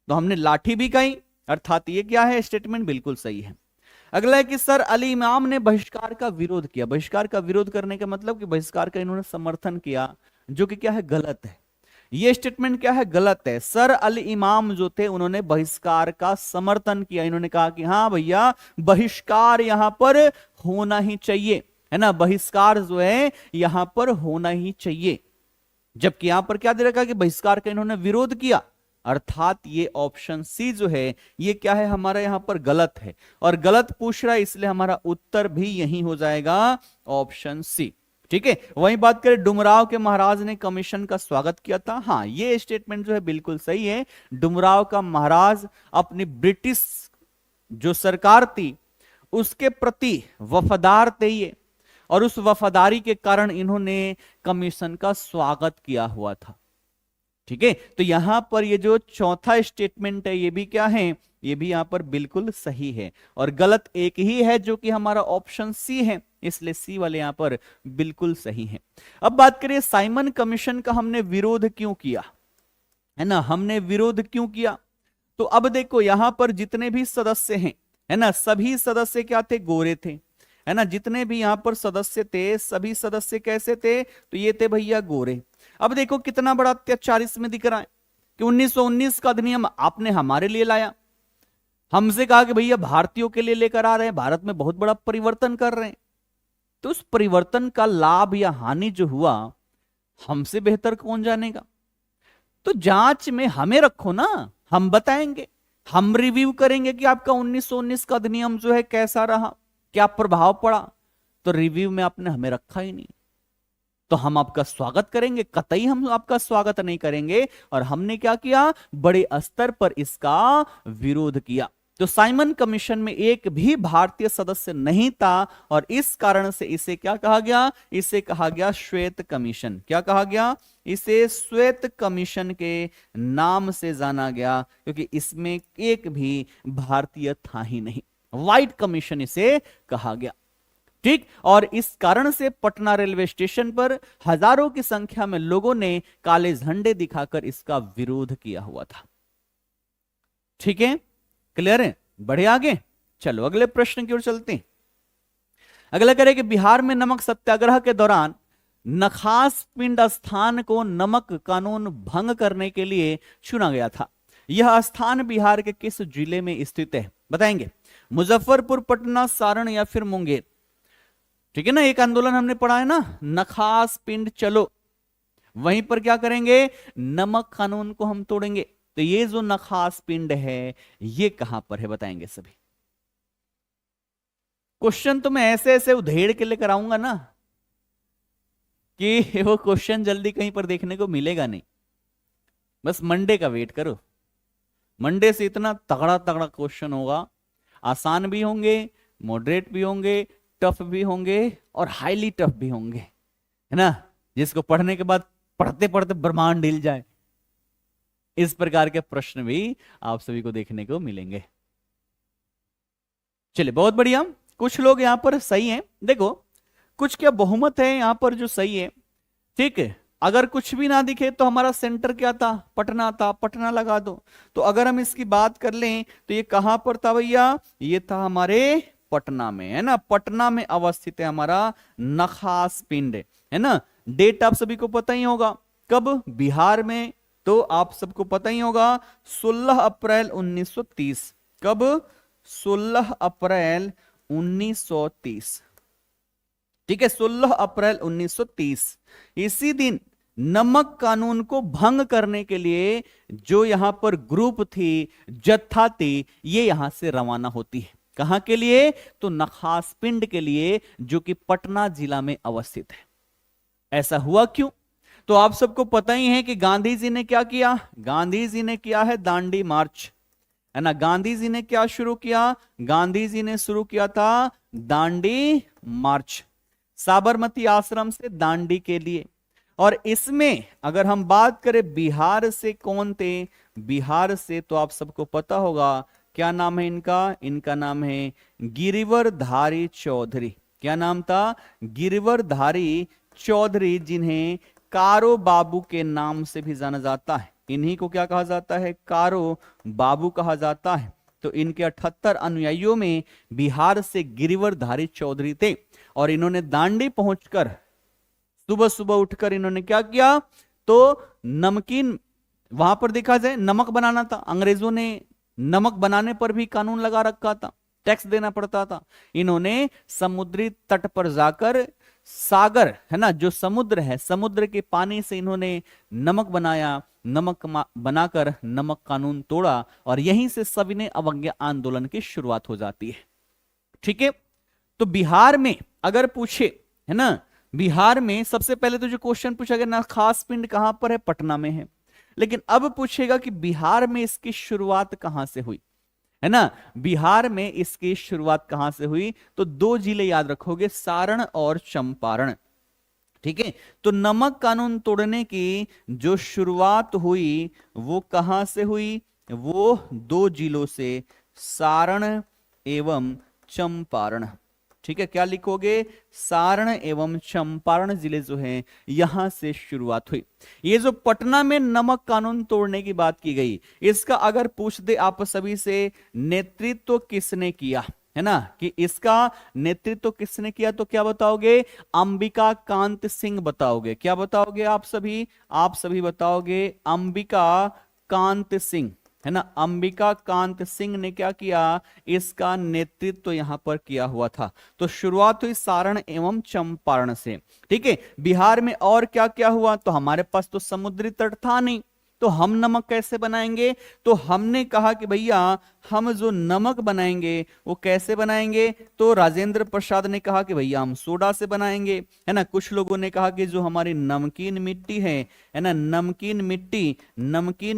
तो हमने लाठी भी कही। अर्थात ये क्या है, स्टेटमेंट बिल्कुल सही है। अगला है कि सर अली इमाम ने बहिष्कार का विरोध किया। बहिष्कार का विरोध करने का मतलब कि बहिष्कार का इन्होंने समर्थन किया, जो कि क्या है, गलत है। ये स्टेटमेंट क्या है, गलत है। सर अली इमाम जो थे उन्होंने बहिष्कार का समर्थन किया। इन्होंने कहा कि हाँ भैया बहिष्कार यहां पर होना ही चाहिए, है ना, बहिष्कार जो है यहां पर होना ही चाहिए। जबकि यहां पर क्या दे रखा कि बहिष्कार का इन्होंने विरोध किया। अर्थात ये ऑप्शन सी जो है ये क्या है, हमारा यहां पर गलत है। और गलत पूछ रहा है इसलिए हमारा उत्तर भी यही हो जाएगा, ऑप्शन सी। ठीक है। वही बात करें, डुमराव के महाराज ने कमीशन का स्वागत किया था। हाँ, ये स्टेटमेंट जो है बिल्कुल सही है। डुमराव का महाराज अपनी ब्रिटिश जो सरकार थी उसके प्रति वफादार थे ये, और उस वफादारी के कारण इन्होंने कमीशन का स्वागत किया हुआ था। ठीक है। तो यहां पर ये जो चौथा स्टेटमेंट है ये भी क्या है, ये भी यहां पर बिल्कुल सही है। और गलत एक ही है जो कि हमारा ऑप्शन सी है, इसलिए सी वाले यहां पर बिल्कुल सही है। अब बात करिए साइमन कमीशन का हमने विरोध क्यों किया, है ना, हमने विरोध क्यों किया। तो अब देखो यहां पर जितने भी सदस्य हैं, है ना, सभी सदस्य क्या थे, गोरे थे, है ना। जितने भी यहां पर सदस्य थे सभी सदस्य कैसे थे, तो ये थे भैया गोरे। अब देखो कितना बड़ा अत्याचार इसमें दिख रहा है कि 1919 का अधिनियम आपने हमारे लिए लाया, हमसे कहा कि भैया भारतीयों के लिए लेकर आ रहे हैं, भारत में बहुत बड़ा परिवर्तन कर रहे हैं। तो उस परिवर्तन का लाभ या हानि जो हुआ, हमसे बेहतर कौन जानेगा? तो जांच में हमें रखो ना, हम बताएंगे, हम रिव्यू करेंगे कि आपका 1919 का अधिनियम जो है कैसा रहा, क्या प्रभाव पड़ा। तो रिव्यू में आपने हमें रखा ही नहीं, तो हम आपका स्वागत करेंगे? कतई हम आपका स्वागत नहीं करेंगे। और हमने क्या किया? बड़े स्तर पर इसका विरोध किया। तो साइमन कमीशन में एक भी भारतीय सदस्य नहीं था, और इस कारण से इसे क्या कहा गया? इसे कहा गया श्वेत कमीशन। क्या कहा गया? इसे श्वेत कमीशन के नाम से जाना गया, क्योंकि इसमें एक भी भारतीय था ही नहीं। व्हाइट कमीशन इसे कहा गया। ठीक। और इस कारण से पटना रेलवे स्टेशन पर हजारों की संख्या में लोगों ने काले झंडे दिखाकर इसका विरोध किया हुआ था। ठीक है, क्लियर है? बढ़े आगे, चलो अगले प्रश्न की ओर चलते हैं। अगला कह रहे कि बिहार में नमक सत्याग्रह के दौरान नखास पिंड स्थान को नमक कानून भंग करने के लिए चुना गया था। यह स्थान बिहार के किस जिले में स्थित है? बताएंगे। मुजफ्फरपुर, पटना, सारण या फिर मुंगेर। ठीक है ना, एक आंदोलन हमने पढ़ा है ना, नखास पिंड चलो, वहीं पर क्या करेंगे? नमक कानून को हम तोड़ेंगे। तो ये जो नखास पिंड है ये कहां पर है? बताएंगे सभी। क्वेश्चन तो मैं ऐसे ऐसे उधेड़ के लेकर आऊंगा ना कि वो क्वेश्चन जल्दी कहीं पर देखने को मिलेगा नहीं। बस मंडे का वेट करो, मंडे से इतना तगड़ा तगड़ा क्वेश्चन होगा। आसान भी होंगे, मॉडरेट भी होंगे, टफ भी होंगे और हाईली टफ भी होंगे, है ना, जिसको पढ़ने के बाद पढ़ते पढ़ते ब्रह्मांड हिल जाए। इस प्रकार के प्रश्न भी आप सभी को देखने को मिलेंगे। चलिए, बहुत बढ़िया। कुछ लोग यहां पर सही हैं, देखो कुछ क्या बहुमत है यहां पर जो सही है। ठीक है, अगर कुछ भी ना दिखे तो हमारा सेंटर क्या था? पटना था, पटना लगा दो। तो अगर हम इसकी बात कर लें तो ये कहां पर था भैया? ये था हमारे पटना में, है ना, पटना में अवस्थित है हमारा नखास पिंड, है ना। डेट आप सभी को पता ही होगा, कब? बिहार में, तो आप सबको पता ही होगा 16 अप्रैल 1930। कब? 16 अप्रैल 1930। ठीक है, 16 अप्रैल 1930। इसी दिन नमक कानून को भंग करने के लिए जो यहां पर ग्रुप थी, जत्था थी, ये यहां से रवाना होती है। कहां के लिए? तो नखास पिंड के लिए, जो कि पटना जिला में अवस्थित है। ऐसा हुआ क्यों? तो आप सबको पता ही है कि गांधी जी ने क्या किया? गांधी जी ने किया है दांडी मार्च, है ना। गांधी जी ने क्या शुरू किया? गांधी जी ने शुरू किया था दांडी मार्च, साबरमती आश्रम से दांडी के लिए। और इसमें अगर हम बात करें बिहार से कौन थे? बिहार से तो आप सबको पता होगा, क्या नाम है इनका? इनका नाम है गिरिवरधारी चौधरी। क्या नाम था? गिरिवरधारी चौधरी, जिन्हें कारो बाबू के नाम से भी जाना जाता है। इन्हीं को क्या कहा जाता है? कारो बाबू कहा जाता है। तो इनके 78 अनुयायियों में बिहार से गिरिवरधारी चौधरी थे, और इन्होंने दांडी पहुंचकर सुबह सुबह उठकर इन्होंने क्या किया? तो नमकीन, वहां पर देखा जाए नमक बनाना था, अंग्रेजों ने नमक बनाने पर भी कानून लगा रखा था, टैक्स देना पड़ता था। इन्होंने समुद्री तट पर जाकर सागर, है ना, जो समुद्र है, समुद्र के पानी से इन्होंने नमक बनाया, नमक बनाकर नमक कानून तोड़ा, और यहीं से सविनय अवज्ञा आंदोलन की शुरुआत हो जाती है। ठीक है, तो बिहार में अगर पूछे, है ना, बिहार में सबसे पहले तो जो क्वेश्चन पूछा गया ना, खास पिंड कहां पर है? पटना में है। लेकिन अब पूछेगा कि बिहार में इसकी शुरुआत कहां से हुई, है ना। बिहार में इसकी शुरुआत कहां से हुई? तो दो जिले याद रखोगे, सारण और चंपारण। ठीक है, तो नमक कानून तोड़ने की जो शुरुआत हुई वो कहां से हुई? वो दो जिलों से, सारण एवं चंपारण। ठीक है, क्या लिखोगे? सारण एवं चंपारण जिले जो हैं यहां से शुरुआत हुई। ये जो पटना में नमक कानून तोड़ने की बात की गई, इसका अगर पूछ दे आप सभी से नेतृत्व किसने किया, है ना, कि इसका नेतृत्व किसने किया, तो क्या बताओगे? अंबिका कांत सिंह बताओगे। क्या बताओगे आप सभी? आप सभी बताओगे अंबिका कांत सिंह। है ना, अंबिका कांत सिंह ने क्या किया, इसका नेतृत्व तो यहां पर किया हुआ था। तो शुरुआत हुई सारण एवं चंपारण से। ठीक है, बिहार में और क्या क्या हुआ, तो हमारे पास तो समुद्री तट था नहीं, तो हम नमक कैसे बनाएंगे, तो हमने कहा कि भैया हम जो नमक बनाएंगे वो कैसे बनाएंगे, तो राजेंद्र प्रसाद ने कहा कि भैया हम सोडा से बनाएंगे, है ना। कुछ लोगों ने कहा कि जो हमारी नमकीन मिट्टी है ना, नमकीन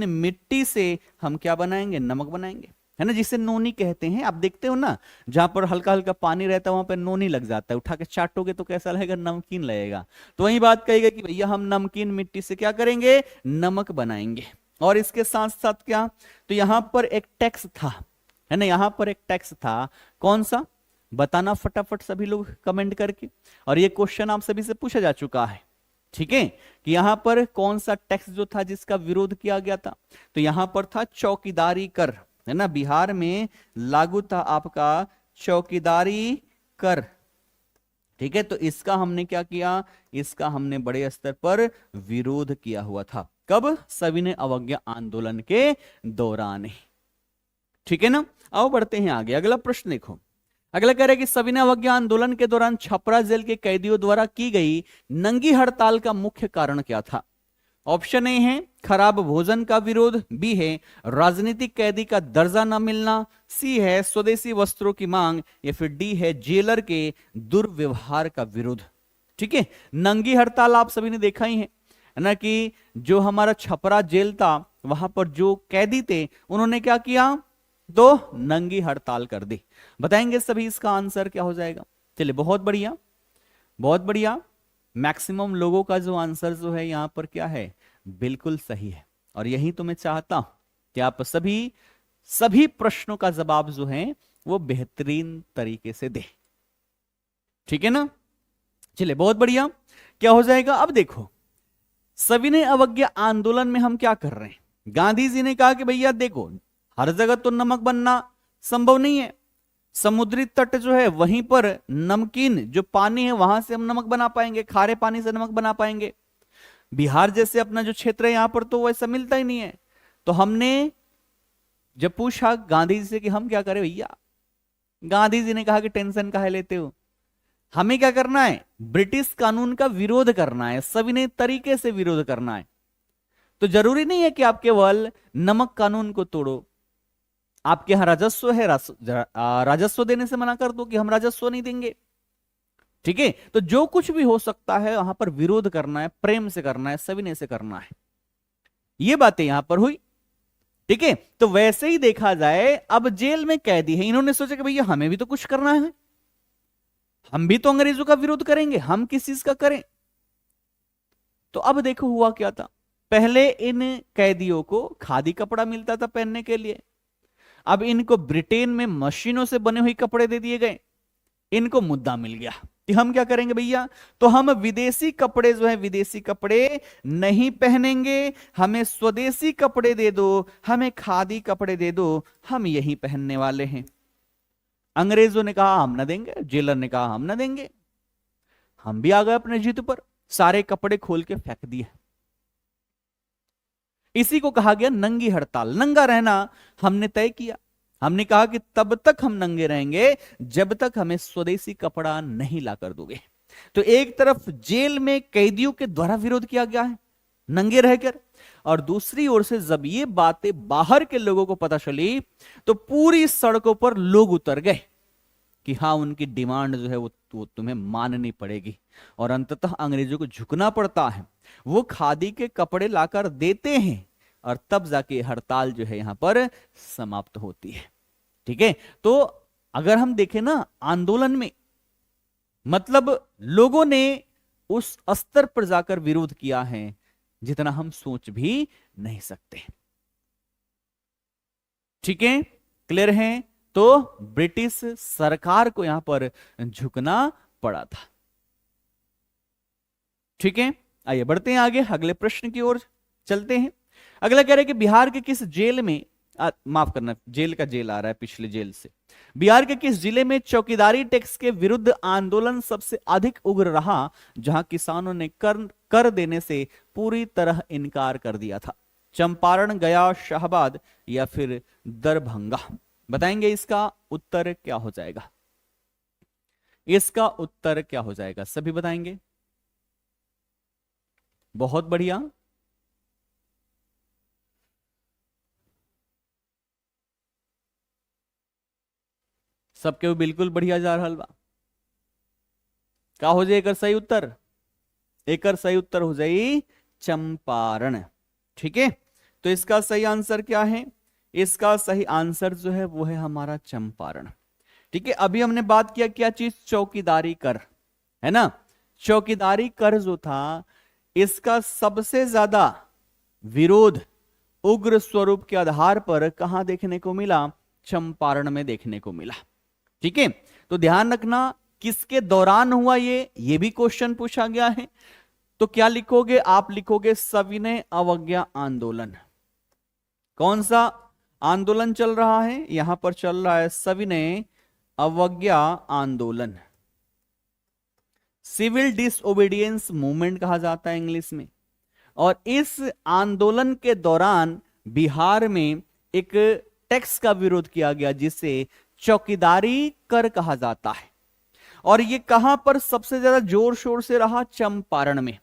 मिट्टी से हम क्या बनाएंगे, नमक बनाएंगे, है ना, जिसे नोनी कहते हैं। आप देखते हो ना, जहां पर हल्का हल्का पानी रहता है वहां पर नोनी लग जाता है, उठा के चाटोगे तो कैसा लगेगा, नमकीन लगेगा। तो वही बात कही गई कि भैया हम नमकीन मिट्टी से क्या करेंगे, नमक बनाएंगे। और इसके साथ साथ क्या, तो यहां पर एक टैक्स था, है ना, यहां पर एक टैक्स था, कौन सा, बताना फटाफट सभी लोग कमेंट करके। और ये क्वेश्चन आप सभी से पूछा जा चुका है, ठीक है, कि यहां पर कौन सा टैक्स जो था जिसका विरोध किया गया था, तो यहां पर था चौकीदारी कर, है ना, बिहार में लागू था आपका चौकीदारी कर। ठीक है, तो इसका हमने क्या किया, इसका हमने बड़े स्तर पर विरोध किया हुआ था। कब, सविनय अवज्ञा आंदोलन के दौरान ही। ठीक है ना, आओ बढ़ते हैं आगे। अगला प्रश्न देखो, अगला कह रहे कि सविनय अवज्ञा आंदोलन के दौरान छपरा जेल के कैदियों द्वारा की गई नंगी हड़ताल का मुख्य कारण क्या था। ऑप्शन ए है खराब भोजन का विरोध, बी है राजनीतिक कैदी का दर्जा न मिलना, सी है स्वदेशी वस्त्रों की मांग, या फिर डी है जेलर के दुर्व्यवहार का विरोध। ठीक है, नंगी हड़ताल आप सभी ने देखा ही है ना, कि जो हमारा छपरा जेल था वहां पर जो कैदी थे उन्होंने क्या किया, तो नंगी हड़ताल कर दी। बताएंगे सभी इसका आंसर क्या हो जाएगा। चलिए, बहुत बढ़िया बहुत बढ़िया, मैक्सिमम लोगों का जो आंसर जो है यहां पर क्या है, बिल्कुल सही है। और यही तो मैं चाहता हूं कि आप सभी प्रश्नों का जवाब जो है वो बेहतरीन तरीके से दे। ठीक है ना, चलिए बहुत बढ़िया, क्या हो जाएगा। अब देखो, सविनय अवज्ञा आंदोलन में हम क्या कर रहे हैं, गांधी जी ने कहा कि भैया देखो हर जगह तो नमक बनना संभव नहीं है, समुद्री तट जो है वहीं पर नमकीन जो पानी है वहां से हम नमक बना पाएंगे, खारे पानी से नमक बना पाएंगे। बिहार जैसे अपना जो क्षेत्र है यहां पर तो वैसा मिलता ही नहीं है। तो हमने जब पूछा गांधी जी से कि हम क्या करें भैया, गांधी जी ने कहा कि टेंशन काहे लेते हो, हमें क्या करना है, ब्रिटिश कानून का विरोध करना है, सविनय तरीके से विरोध करना है। तो जरूरी नहीं है कि आप केवल नमक कानून को तोड़ो, आपके यहां राजस्व है, राजस्व देने से मना कर दो कि हम राजस्व नहीं देंगे। ठीक है, तो जो कुछ भी हो सकता है वहां पर विरोध करना है, प्रेम से करना है, सविनय से करना है। ये बातें यहां पर हुई। ठीक है, तो वैसे ही देखा जाए, अब जेल में कैदी है, इन्होंने सोचा कि भैया हमें भी तो कुछ करना है, हम भी तो अंग्रेजों का विरोध करेंगे, हम किस चीज का करें। तो अब देखो हुआ क्या था, पहले इन कैदियों को खादी कपड़ा मिलता था पहनने के लिए, अब इनको ब्रिटेन में मशीनों से बने हुए कपड़े दे दिए गए। इनको मुद्दा मिल गया कि हम क्या करेंगे भैया, तो हम विदेशी कपड़े जो है विदेशी कपड़े नहीं पहनेंगे, हमें स्वदेशी कपड़े दे दो, हमें खादी कपड़े दे दो, हम यही पहनने वाले हैं। अंग्रेजों ने कहा हम न देंगे, जेलर ने कहा हम न देंगे, हम भी आ गए अपने जिद पर, सारे कपड़े खोल के फेंक दिए। इसी को कहा गया नंगी हड़ताल। नंगा रहना हमने तय किया, हमने कहा कि तब तक हम नंगे रहेंगे जब तक हमें स्वदेशी कपड़ा नहीं ला कर दोगे। तो एक तरफ जेल में कैदियों के द्वारा विरोध किया गया है नंगे रहकर, और दूसरी ओर से जब ये बातें बाहर के लोगों को पता चली तो पूरी सड़कों पर लोग उतर गए कि हाँ उनकी डिमांड जो है वो तुम्हें माननी पड़ेगी, और अंततः अंग्रेजों को झुकना पड़ता है। वो खादी के कपड़े लाकर देते हैं और तब जाके हड़ताल जो है यहां पर समाप्त होती है। ठीक है, तो अगर हम देखें ना आंदोलन में, मतलब लोगों ने उस स्तर पर जाकर विरोध किया है जितना हम सोच भी नहीं सकते। ठीक है, क्लियर है। तो ब्रिटिश सरकार को यहां पर झुकना पड़ा था। ठीक है, आइए बढ़ते हैं आगे, अगले प्रश्न की ओर चलते हैं। अगला कह रहे हैं कि बिहार के किस जेल में, माफ करना, जेल का जेल आ रहा है पिछले जेल से, बिहार के किस जिले में चौकीदारी टैक्स के विरुद्ध आंदोलन सबसे अधिक उग्र रहा, जहां किसानों ने कर देने से पूरी तरह इनकार कर दिया था। चंपारण, गया, शाहाबाद या फिर दरभंगा? बताएंगे इसका उत्तर क्या हो जाएगा? इसका उत्तर क्या हो जाएगा, सभी बताएंगे? बहुत बढ़िया। सबके बिल्कुल बढ़िया जा रहा बा। क्या हो जाए एकर सही उत्तर? एकर सही उत्तर हो जाए चंपारण। ठीक है, तो इसका सही आंसर क्या है? इसका सही आंसर जो है वो है हमारा चंपारण। ठीक है, अभी हमने बात किया क्या चीज? चौकीदारी कर, है ना? चौकीदारी कर जो था, इसका सबसे ज्यादा विरोध उग्र स्वरूप के आधार पर कहां देखने को मिला? चंपारण में देखने को मिला। ठीक है, तो ध्यान रखना किसके दौरान हुआ ये भी क्वेश्चन पूछा गया है। तो क्या लिखोगे आप? लिखोगे सविनय अवज्ञा आंदोलन। कौन सा आंदोलन चल रहा है? यहां पर चल रहा है सविनय अवज्ञा आंदोलन। सिविल डिसओबीडियंस मूवमेंट कहा जाता है इंग्लिश में। और इस आंदोलन के दौरान बिहार में एक टैक्स का विरोध किया गया जिसे चौकीदारी कर कहा जाता है। और ये कहां पर सबसे ज्यादा जोर शोर से रहा? चंपारण में।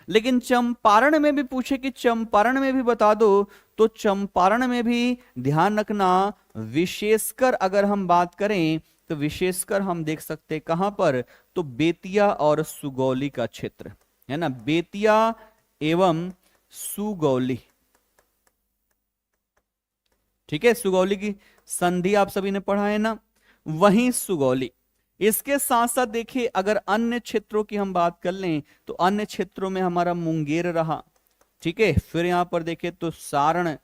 लेकिन चंपारण में भी पूछे कि चंपारण में भी बता दो, तो चंपारण में भी ध्यान रखना, विशेषकर अगर हम बात करें तो विशेषकर हम देख सकते हैं कहां पर? तो बेतिया और सुगौली का क्षेत्र, है ना? बेतिया एवं सुगौली। ठीक है, सुगौली की संधि आप सभी ने पढ़ा है ना, वहीं सुगौली। इसके साथ साथ देखिए अगर अन्य क्षेत्रों की हम बात कर लें तो अन्य क्षेत्रों में हमारा मुंगेर रहा। ठीक है, फिर यहां पर देखें तो सारण,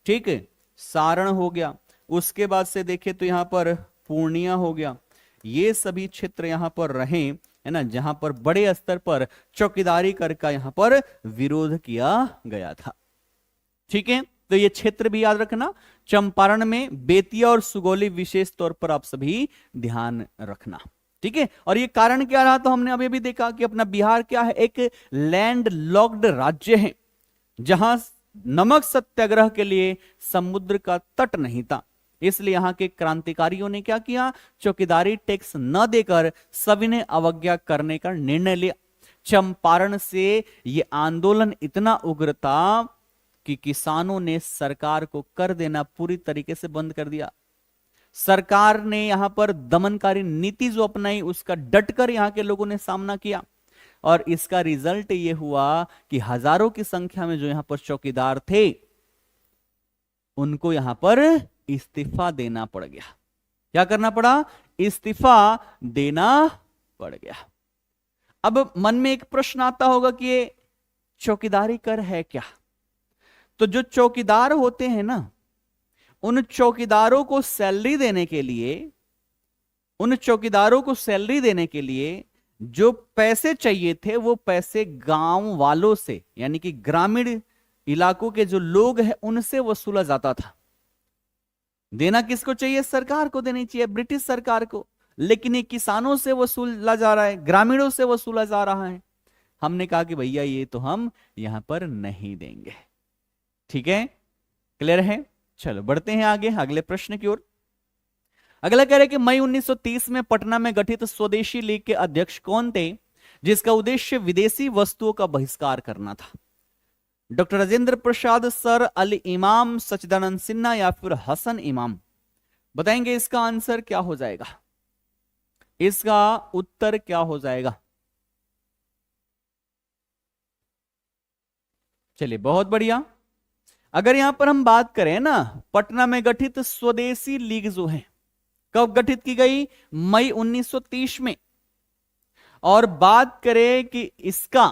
ठीक है, सारण हो गया। उसके बाद से देखें तो यहां पर पूर्णिया हो गया। ये सभी क्षेत्र यहां पर रहे, है ना, जहां पर बड़े स्तर पर चौकीदारी कर का यहां पर विरोध किया गया था। ठीक है, तो ये क्षेत्र भी याद रखना। चंपारण में बेतिया और सुगौली विशेष तौर पर आप सभी ध्यान रखना। ठीक है, और ये कारण क्या रहा? तो हमने अभी भी देखा कि अपना बिहार क्या है? एक लैंड लॉक्ड राज्य है जहां नमक सत्याग्रह के लिए समुद्र का तट नहीं था। इसलिए यहां के क्रांतिकारियों ने क्या किया? चौकीदारी टैक्स न देकर सविनय अवज्ञा करने का निर्णय लिया। चंपारण से यह आंदोलन इतना उग्र था कि किसानों ने सरकार को कर देना पूरी तरीके से बंद कर दिया। सरकार ने यहां पर दमनकारी नीति जो अपनाई उसका डटकर यहां के लोगों ने सामना किया। और इसका रिजल्ट यह हुआ कि हजारों की संख्या में जो यहां पर चौकीदार थे उनको यहां पर इस्तीफा देना पड़ गया। क्या करना पड़ा? इस्तीफा देना पड़ गया। अब मन में एक प्रश्न आता होगा कि ये चौकीदारी कर है क्या? तो जो चौकीदार होते हैं ना, उन चौकीदारों को सैलरी देने के लिए, उन चौकीदारों को सैलरी देने के लिए जो पैसे चाहिए थे वो पैसे गांव वालों से, यानी कि ग्रामीण इलाकों के जो लोग हैं उनसे वसूला जाता था। देना किसको चाहिए? सरकार को देनी चाहिए, ब्रिटिश सरकार को। लेकिन ये किसानों से वसूला जा रहा है, ग्रामीणों से वसूला जा रहा है। हमने कहा कि भैया ये तो हम यहां पर नहीं देंगे। ठीक है, क्लियर है? चलो बढ़ते हैं आगे अगले प्रश्न की ओर। अगला कह रहे कि मई 1930 में पटना में गठित स्वदेशी लीग के अध्यक्ष कौन थे जिसका उद्देश्य विदेशी वस्तुओं का बहिष्कार करना था? डॉक्टर राजेंद्र प्रसाद, सर अली इमाम, सच्चिदानंद सिन्हा या फिर हसन इमाम? बताएंगे इसका आंसर क्या हो जाएगा? इसका उत्तर क्या हो जाएगा? चलिए बहुत बढ़िया। अगर यहां पर हम बात करें ना, पटना में गठित स्वदेशी लीग जो है कब गठित की गई? मई 1930 में। और बात करें कि इसका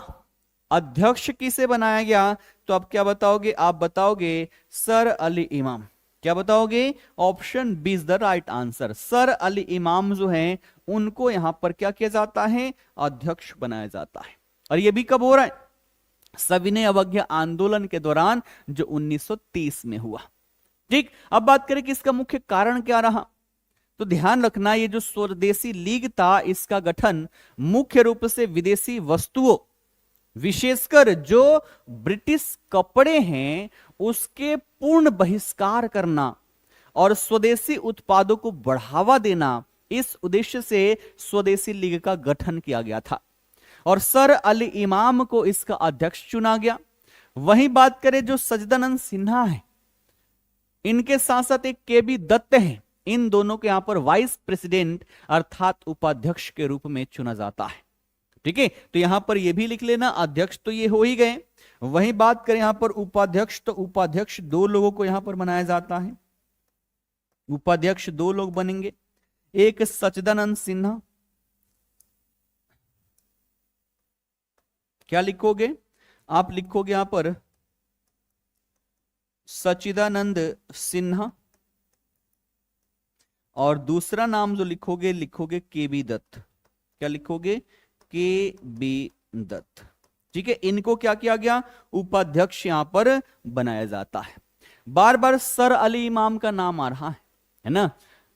अध्यक्ष किसे बनाया गया, तो आप क्या बताओगे? आप बताओगे सर अली इमाम। क्या बताओगे? Option B is the right answer. Sir Ali Imam जो हैं उनको यहां पर क्या किया जाता है? अध्यक्ष बनाया जाता है। और यह भी कब हो रहा है? सविनय अवज्ञा आंदोलन के दौरान जो 1930 में हुआ। ठीक, अब बात करें कि इसका मुख्य कारण क्या रहा। तो ध्यान रखना ये जो स्वदेशी लीग था इसका गठन मुख्य रूप से विदेशी वस्तुओं विशेषकर जो ब्रिटिश कपड़े हैं उसके पूर्ण बहिष्कार करना और स्वदेशी उत्पादों को बढ़ावा देना, इस उद्देश्य से स्वदेशी लीग का गठन किया गया था और सर अली इमाम को इसका अध्यक्ष चुना गया। वहीं बात करें जो सच्चिदानंद सिन्हा है, इनके साथ साथ एक केबी दत्त हैं, इन दोनों के यहां पर वाइस प्रेसिडेंट अर्थात उपाध्यक्ष के रूप में चुना जाता है। ठीक है, तो यहां पर यह भी लिख लेना, अध्यक्ष तो ये हो ही गए। वहीं बात करें यहां पर उपाध्यक्ष, तो उपाध्यक्ष दो लोगों को यहां पर बनाया जाता है। उपाध्यक्ष दो लोग बनेंगे, एक सच्चिदानंद सिन्हा, क्या लिखोगे आप, लिखोगे यहां पर सच्चिदानंद सिन्हा, और दूसरा नाम जो लिखोगे, लिखोगे केबी दत्त। क्या लिखोगे, के बी दत्त। ठीक है, इनको क्या किया गया, उपाध्यक्ष यहां पर बनाया जाता है। बार बार सर अली इमाम का नाम आ रहा है ना,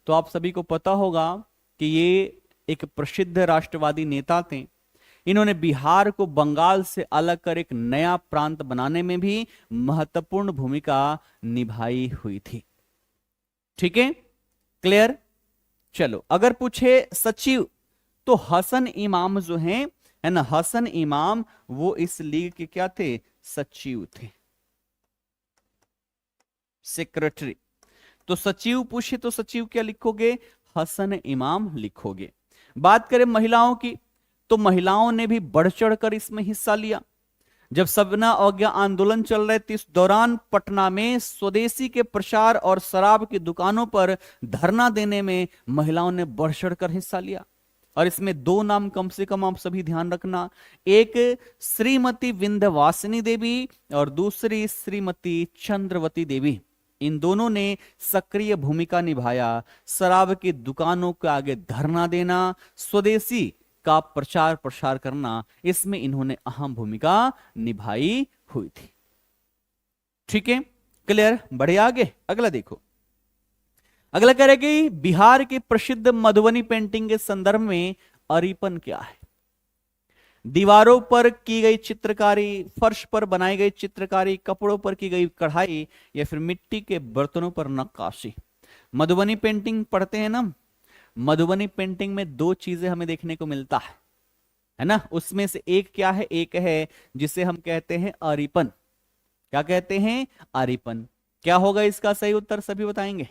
तो आप सभी को पता होगा कि ये एक प्रसिद्ध राष्ट्रवादी नेता थे। इन्होंने बिहार को बंगाल से अलग कर एक नया प्रांत बनाने में भी महत्वपूर्ण भूमिका निभाई हुई थी। ठीक है, क्लियर। चलो, अगर पूछे सचिव, तो हसन इमाम जो हैं, है ना, हसन इमाम वो इस लीग के क्या थे, सचिव थे, सेक्रेटरी। तो सचिव पूछे तो सचिव क्या लिखोगे, हसन इमाम लिखोगे। बात करें महिलाओं की, तो महिलाओं ने भी बढ़ चढ़कर इसमें हिस्सा लिया। जब सबना अवज्ञा आंदोलन चल रहे थे, इस दौरान पटना में स्वदेशी के प्रचार और शराब की दुकानों पर धरना देने में महिलाओं ने बढ़ चढ़कर हिस्सा लिया। और इसमें दो नाम कम से कम आप सभी ध्यान रखना, एक श्रीमती विंध्यवासिनी देवी और दूसरी श्रीमती चंद्रवती देवी। इन दोनों ने सक्रिय भूमिका निभाया, शराब की दुकानों के आगे धरना देना, स्वदेशी का प्रचार प्रसार करना, इसमें इन्होंने अहम भूमिका निभाई हुई थी। ठीक है, क्लियर। बढ़िया, आगे अगला देखो। अगला कह रहे कि बिहार की प्रसिद्ध मधुबनी पेंटिंग के संदर्भ में अरिपन क्या है। दीवारों पर की गई चित्रकारी, फर्श पर बनाई गई चित्रकारी, कपड़ों पर की गई कढ़ाई, या फिर मिट्टी के बर्तनों पर नक्काशी। मधुबनी पेंटिंग पढ़ते हैं ना, मधुबनी पेंटिंग में दो चीजें हमें देखने को मिलता है ना। उसमें से एक क्या है, एक है जिसे हम कहते हैं अरिपन। क्या कहते हैं, अरिपन। क्या होगा इसका सही उत्तर, सभी बताएंगे।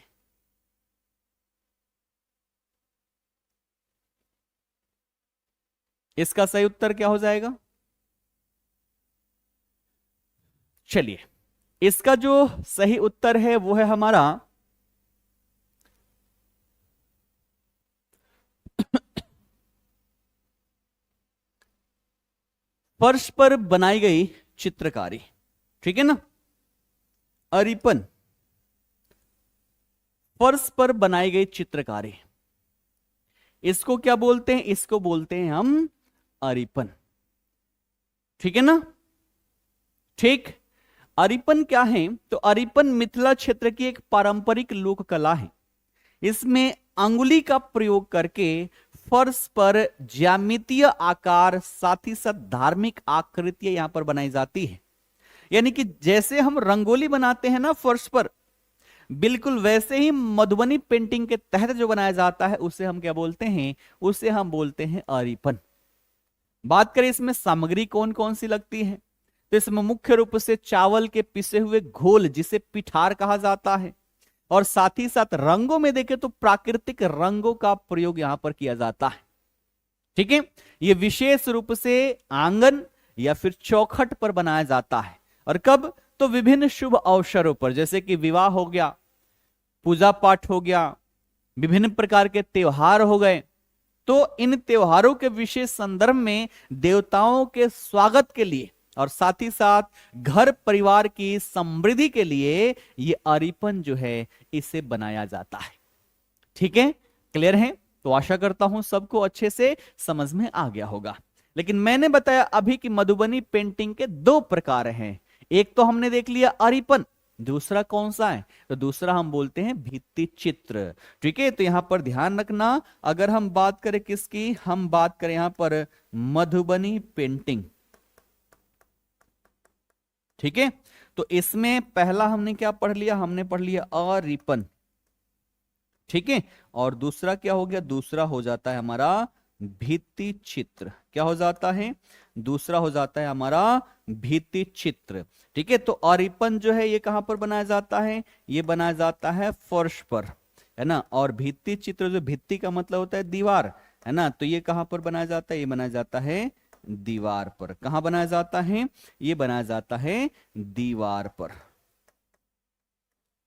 इसका सही उत्तर क्या हो जाएगा, चलिए इसका जो सही उत्तर है वो है हमारा फर्श पर बनाई गई चित्रकारी। ठीक है ना, अरिपन, फर्श पर बनाई गई चित्रकारी, इसको क्या बोलते हैं, इसको बोलते हैं हम अरिपन। ठीक है ना, ठीक। अरिपन क्या है, तो अरिपन मिथिला क्षेत्र की एक पारंपरिक लोक कला है। इसमें अंगुली का प्रयोग करके फर्श पर ज्यामितीय आकार, साथ ही साथ धार्मिक आकृतियां यहां पर बनाई जाती है। यानी कि जैसे हम रंगोली बनाते हैं ना फर्श पर, बिल्कुल वैसे ही मधुबनी पेंटिंग के तहत जो बनाया जाता है उसे हम क्या बोलते हैं, उसे हम बोलते हैं अरिपन। बात करें इसमें सामग्री कौन कौन सी लगती है, तो इसमें मुख्य रूप से चावल के पिसे हुए घोल जिसे पिठार कहा जाता है, और साथ ही साथ रंगों में देखें तो प्राकृतिक रंगों का प्रयोग यहां पर किया जाता है। ठीक है, यह विशेष रूप से आंगन या फिर चौखट पर बनाया जाता है। और कब, तो विभिन्न शुभ अवसरों पर, जैसे कि विवाह हो गया, पूजा पाठ हो गया, विभिन्न प्रकार के त्योहार हो गए, तो इन त्योहारों के विशेष संदर्भ में देवताओं के स्वागत के लिए और साथ ही साथ घर परिवार की समृद्धि के लिए ये अरिपन जो है इसे बनाया जाता है। ठीक है, क्लियर है। तो आशा करता हूं सबको अच्छे से समझ में आ गया होगा। लेकिन मैंने बताया अभी कि मधुबनी पेंटिंग के दो प्रकार हैं। एक तो हमने देख लिया अरिपन, दूसरा कौन सा है, तो दूसरा हम बोलते हैं भित्ति चित्र। ठीक है, तो यहां पर ध्यान रखना, अगर हम बात करें किसकी, हम बात करें यहां पर मधुबनी पेंटिंग। ठीक है, तो इसमें पहला हमने क्या पढ़ लिया, हमने पढ़ लिया अरिपन, ठीक है। और दूसरा क्या हो गया, दूसरा हो जाता है हमारा भित्ति चित्र। क्या हो जाता है, दूसरा हो जाता है हमारा भित्ति चित्र, ठीक है। तो अरिपन जो है ये कहां पर बनाया जाता है, ये बनाया जाता है फर्श पर, है ना। और भित्ति चित्र, जो भित्ति का मतलब होता है दीवार, है ना, तो ये कहां पर बनाया जाता है, ये बनाया जाता है दीवार पर। कहां बनाया जाता है, ये बनाया जाता है दीवार पर,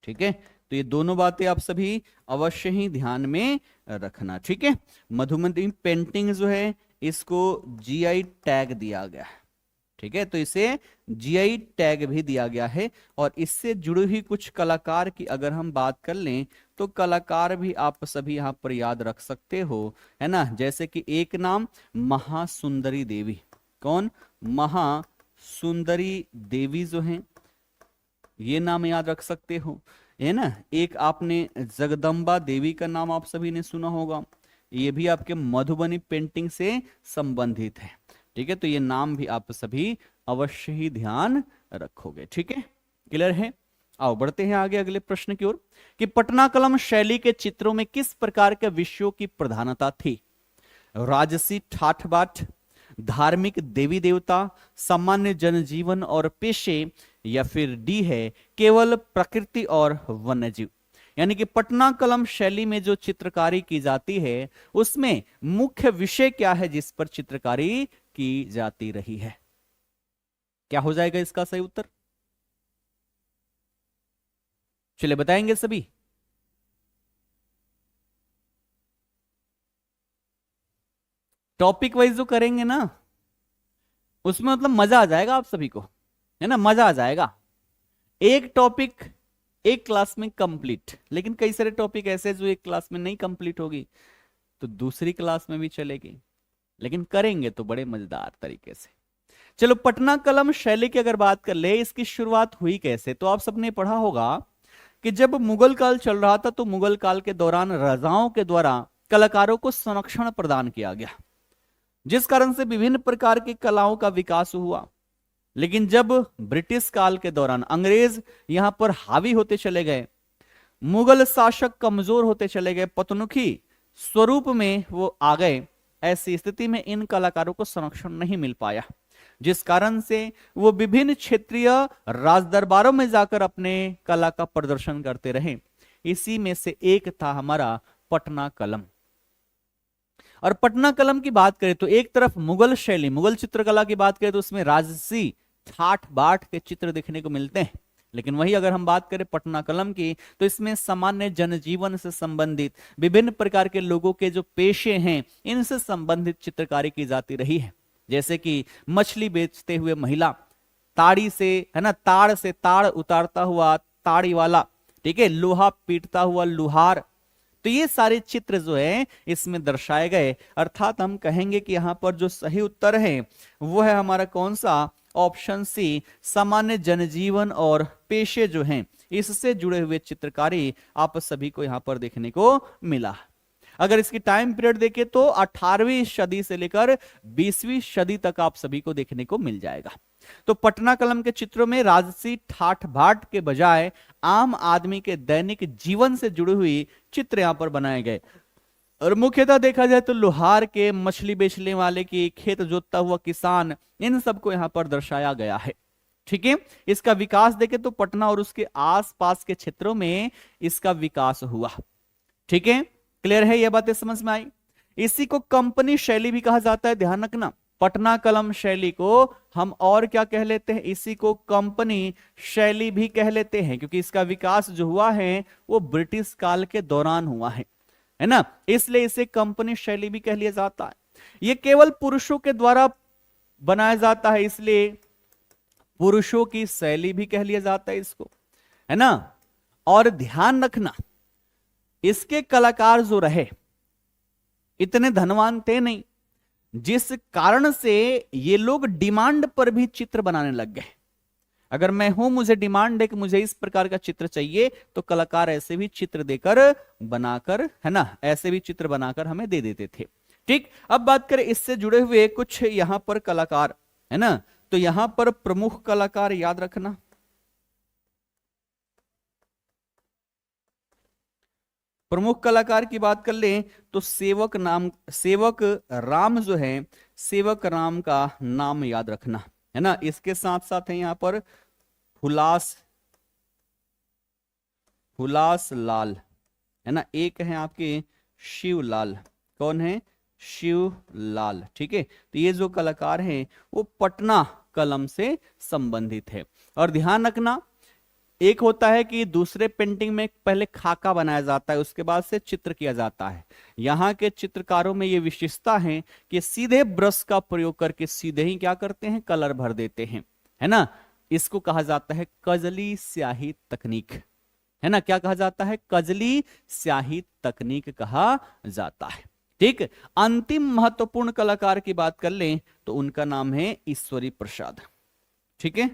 ठीक है। तो ये दोनों बातें आप सभी अवश्य ही ध्यान में रखना, ठीक है। मधुमती पेंटिंग जो है इसको जीआई टैग दिया गया है, ठीक है, तो इसे जीआई टैग भी दिया गया है। और इससे जुड़ी हुई कुछ कलाकार की अगर हम बात कर लें तो कलाकार भी आप सभी यहां पर याद रख सकते हो, है ना। जैसे कि एक नाम महासुंदरी देवी, कौन, महासुंदरी देवी जो है, ये नाम याद रख सकते हो, है ना। एक आपने जगदम्बा देवी का नाम आप सभी ने सुना होगा, ये भी आपके मधुबनी पेंटिंग से संबंधित है, ठीक है। तो ये नाम भी आप सभी अवश्य ही ध्यान रखोगे, ठीक है, क्लियर है। आओ बढ़ते हैं आगे अगले प्रश्न की ओर, कि पटना कलम शैली के चित्रों में किस प्रकार के विषयों की प्रधानता थी। राजसी ठाठ बाट, धार्मिक देवी देवता, सामान्य जनजीवन और पेशे, या फिर डी है केवल प्रकृति और वन्यजीव। यानी कि पटना कलम शैली में जो चित्रकारी की जाती है उसमें मुख्य विषय क्या है जिस पर चित्रकारी की जाती रही है। क्या हो जाएगा इसका सही उत्तर, चलिए बताएंगे सभी। टॉपिक वाइज जो करेंगे ना उसमें मतलब मजा आ जाएगा आप सभी को, है ना, मजा आ जाएगा। एक टॉपिक एक क्लास में कंप्लीट, लेकिन कई सारे टॉपिक ऐसे जो एक क्लास में नहीं कंप्लीट होगी तो दूसरी क्लास में भी चलेगी, लेकिन करेंगे तो बड़े मजेदार तरीके से। चलो पटना कलम शैली की अगर बात कर ले, इसकी शुरुआत हुई कैसे, तो आप सबने पढ़ा होगा कि जब मुगल काल चल रहा था तो मुगल काल के दौरान राजाओं के द्वारा कलाकारों को संरक्षण प्रदान किया गया, जिस कारण से विभिन्न प्रकार की कलाओं का विकास हुआ। लेकिन जब ब्रिटिश काल के दौरान अंग्रेज यहां पर हावी होते चले गए, मुगल शासक कमजोर होते चले गए, पतनुखी स्वरूप में वो आ गए, ऐसी स्थिति में इन कलाकारों को संरक्षण नहीं मिल पाया, जिस कारण से वो विभिन्न क्षेत्रीय राजदरबारों में जाकर अपने कला का प्रदर्शन करते रहे। इसी में से एक था हमारा पटना कलम। और पटना कलम की बात करें तो एक तरफ मुगल शैली, मुगल चित्रकला की बात करें तो उसमें राजसी ठाठ बाट के चित्र देखने को मिलते हैं, लेकिन वही अगर हम बात करें पटना कलम की तो इसमें सामान्य जनजीवन से संबंधित विभिन्न प्रकार के लोगों के जो पेशे हैं इनसे संबंधित चित्रकारी की जाती रही है। जैसे कि मछली बेचते हुए महिला, ताड़ी से, है ना, ताड़ से ताड़ उतारता हुआ ताड़ी वाला, ठीक है, लोहा पीटता हुआ लुहार, तो ये सारे चित्र जो है इसमें दर्शाए गए। अर्थात हम कहेंगे कि यहां पर जो सही उत्तर है वो है हमारा कौन सा, ऑप्शन सी, सामान्य जनजीवन और पेशे जो हैं इससे जुड़े हुए चित्रकारी आप सभी को यहां पर देखने को मिला। अगर इसकी टाइम पीरियड देखें तो 18वीं सदी से लेकर 20वीं सदी तक आप सभी को देखने को मिल जाएगा। तो पटना कलम के चित्रों में राजसी ठाठ बाट के बजाय आम आदमी के दैनिक जीवन से जुड़ी हुई चित्र यहां पर बनाए गए। और मुख्यतः देखा जाए तो लोहार के, मछली बेचने वाले की, खेत जोतता हुआ किसान, इन सबको यहां पर दर्शाया गया है, ठीक है। इसका विकास देखें तो पटना और उसके आसपास के क्षेत्रों में इसका विकास हुआ, ठीक है, क्लियर है, ये बातें समझ में आई। इसी को कंपनी शैली भी कहा जाता है, ध्यान रखना। पटना कलम शैली को हम और क्या कह लेते हैं, इसी को कंपनी शैली भी कह लेते हैं, क्योंकि इसका विकास जो हुआ है वो ब्रिटिश काल के दौरान हुआ है ना, इसलिए इसे कंपनी शैली भी कह लिया जाता है। ये केवल पुरुषों के द्वारा बनाया जाता है, इसलिए पुरुषों की शैली भी कह लिया जाता है इसको, है ना। और ध्यान रखना इसके कलाकार जो रहे इतने धनवान थे नहीं, जिस कारण से ये लोग डिमांड पर भी चित्र बनाने लग गए। अगर मैं हूं, मुझे डिमांड है कि मुझे इस प्रकार का चित्र चाहिए, तो कलाकार ऐसे भी चित्र देकर बनाकर, है ना, ऐसे भी चित्र बनाकर हमें दे देते थे, ठीक। अब बात करें इससे जुड़े हुए कुछ यहां पर कलाकार, है ना, तो यहां पर प्रमुख कलाकार याद रखना, प्रमुख कलाकार की बात कर लें तो सेवक राम जो है, सेवक राम का नाम याद रखना है ना। इसके साथ साथ है यहां पर हुलास हुलास लाल है ना, एक है आपके शिवलाल। कौन है? शिवलाल। ठीक है, तो ये जो कलाकार हैं वो पटना कलम से संबंधित है। और ध्यान रखना, एक होता है कि दूसरे पेंटिंग में पहले खाका बनाया जाता है, उसके बाद से चित्र किया जाता है। यहाँ के चित्रकारों में ये विशेषता है कि सीधे ब्रश का प्रयोग करके सीधे ही क्या करते हैं, कलर भर देते हैं, है ना। इसको कहा जाता है कजली स्याही तकनीक, है ना। क्या कहा जाता है? कजली स्याही तकनीक कहा जाता है। ठीक, अंतिम महत्वपूर्ण कलाकार की बात कर लें तो उनका नाम है ईश्वरी प्रसाद। ठीक है,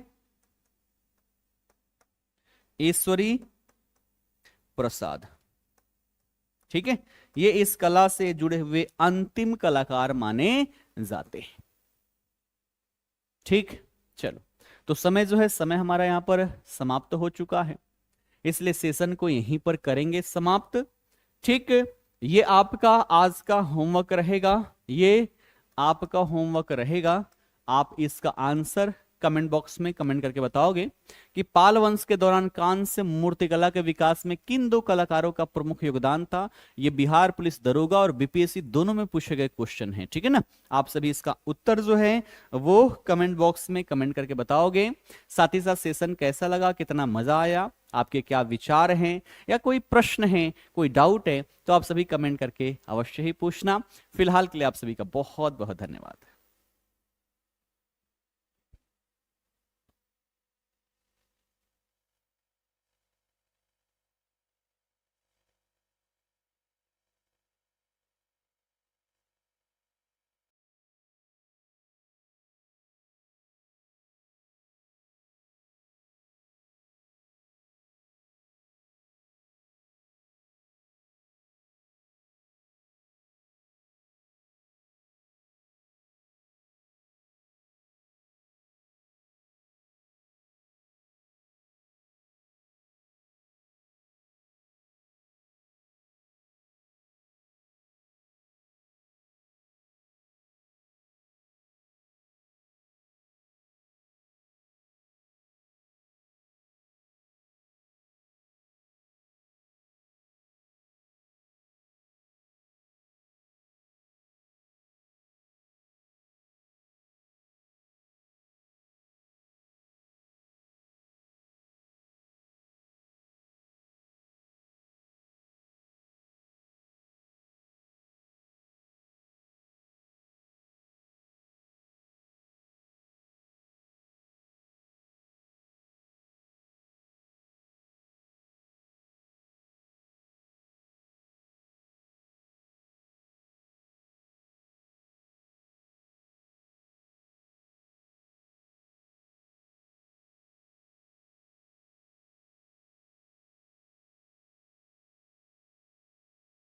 ईश्वरी प्रसाद। ठीक है, ये इस कला से जुड़े हुए अंतिम कलाकार माने जाते हैं। ठीक, चलो, तो समय जो है, समय हमारा यहां पर समाप्त हो चुका है, इसलिए सेशन को यहीं पर करेंगे समाप्त। ठीक, ये आपका आज का होमवर्क रहेगा, ये आपका होमवर्क रहेगा। आप इसका आंसर कमेंट बॉक्स में कमेंट करके बताओगे कि पाल वंश के दौरान कांस्य मूर्तिकला के विकास में किन दो कलाकारों का प्रमुख योगदान था। ये बिहार पुलिस दरोगा और बीपीएससी दोनों में पूछे गए क्वेश्चन हैं। ठीक है ना, आप सभी इसका उत्तर जो है वो कमेंट बॉक्स में कमेंट करके बताओगे। साथ ही साथ सेशन कैसा लगा, कितना मजा आया, आपके क्या विचार हैं, या कोई प्रश्न है, कोई डाउट है, तो आप सभी कमेंट करके अवश्य ही पूछना। फिलहाल के लिए आप सभी का बहुत बहुत धन्यवाद।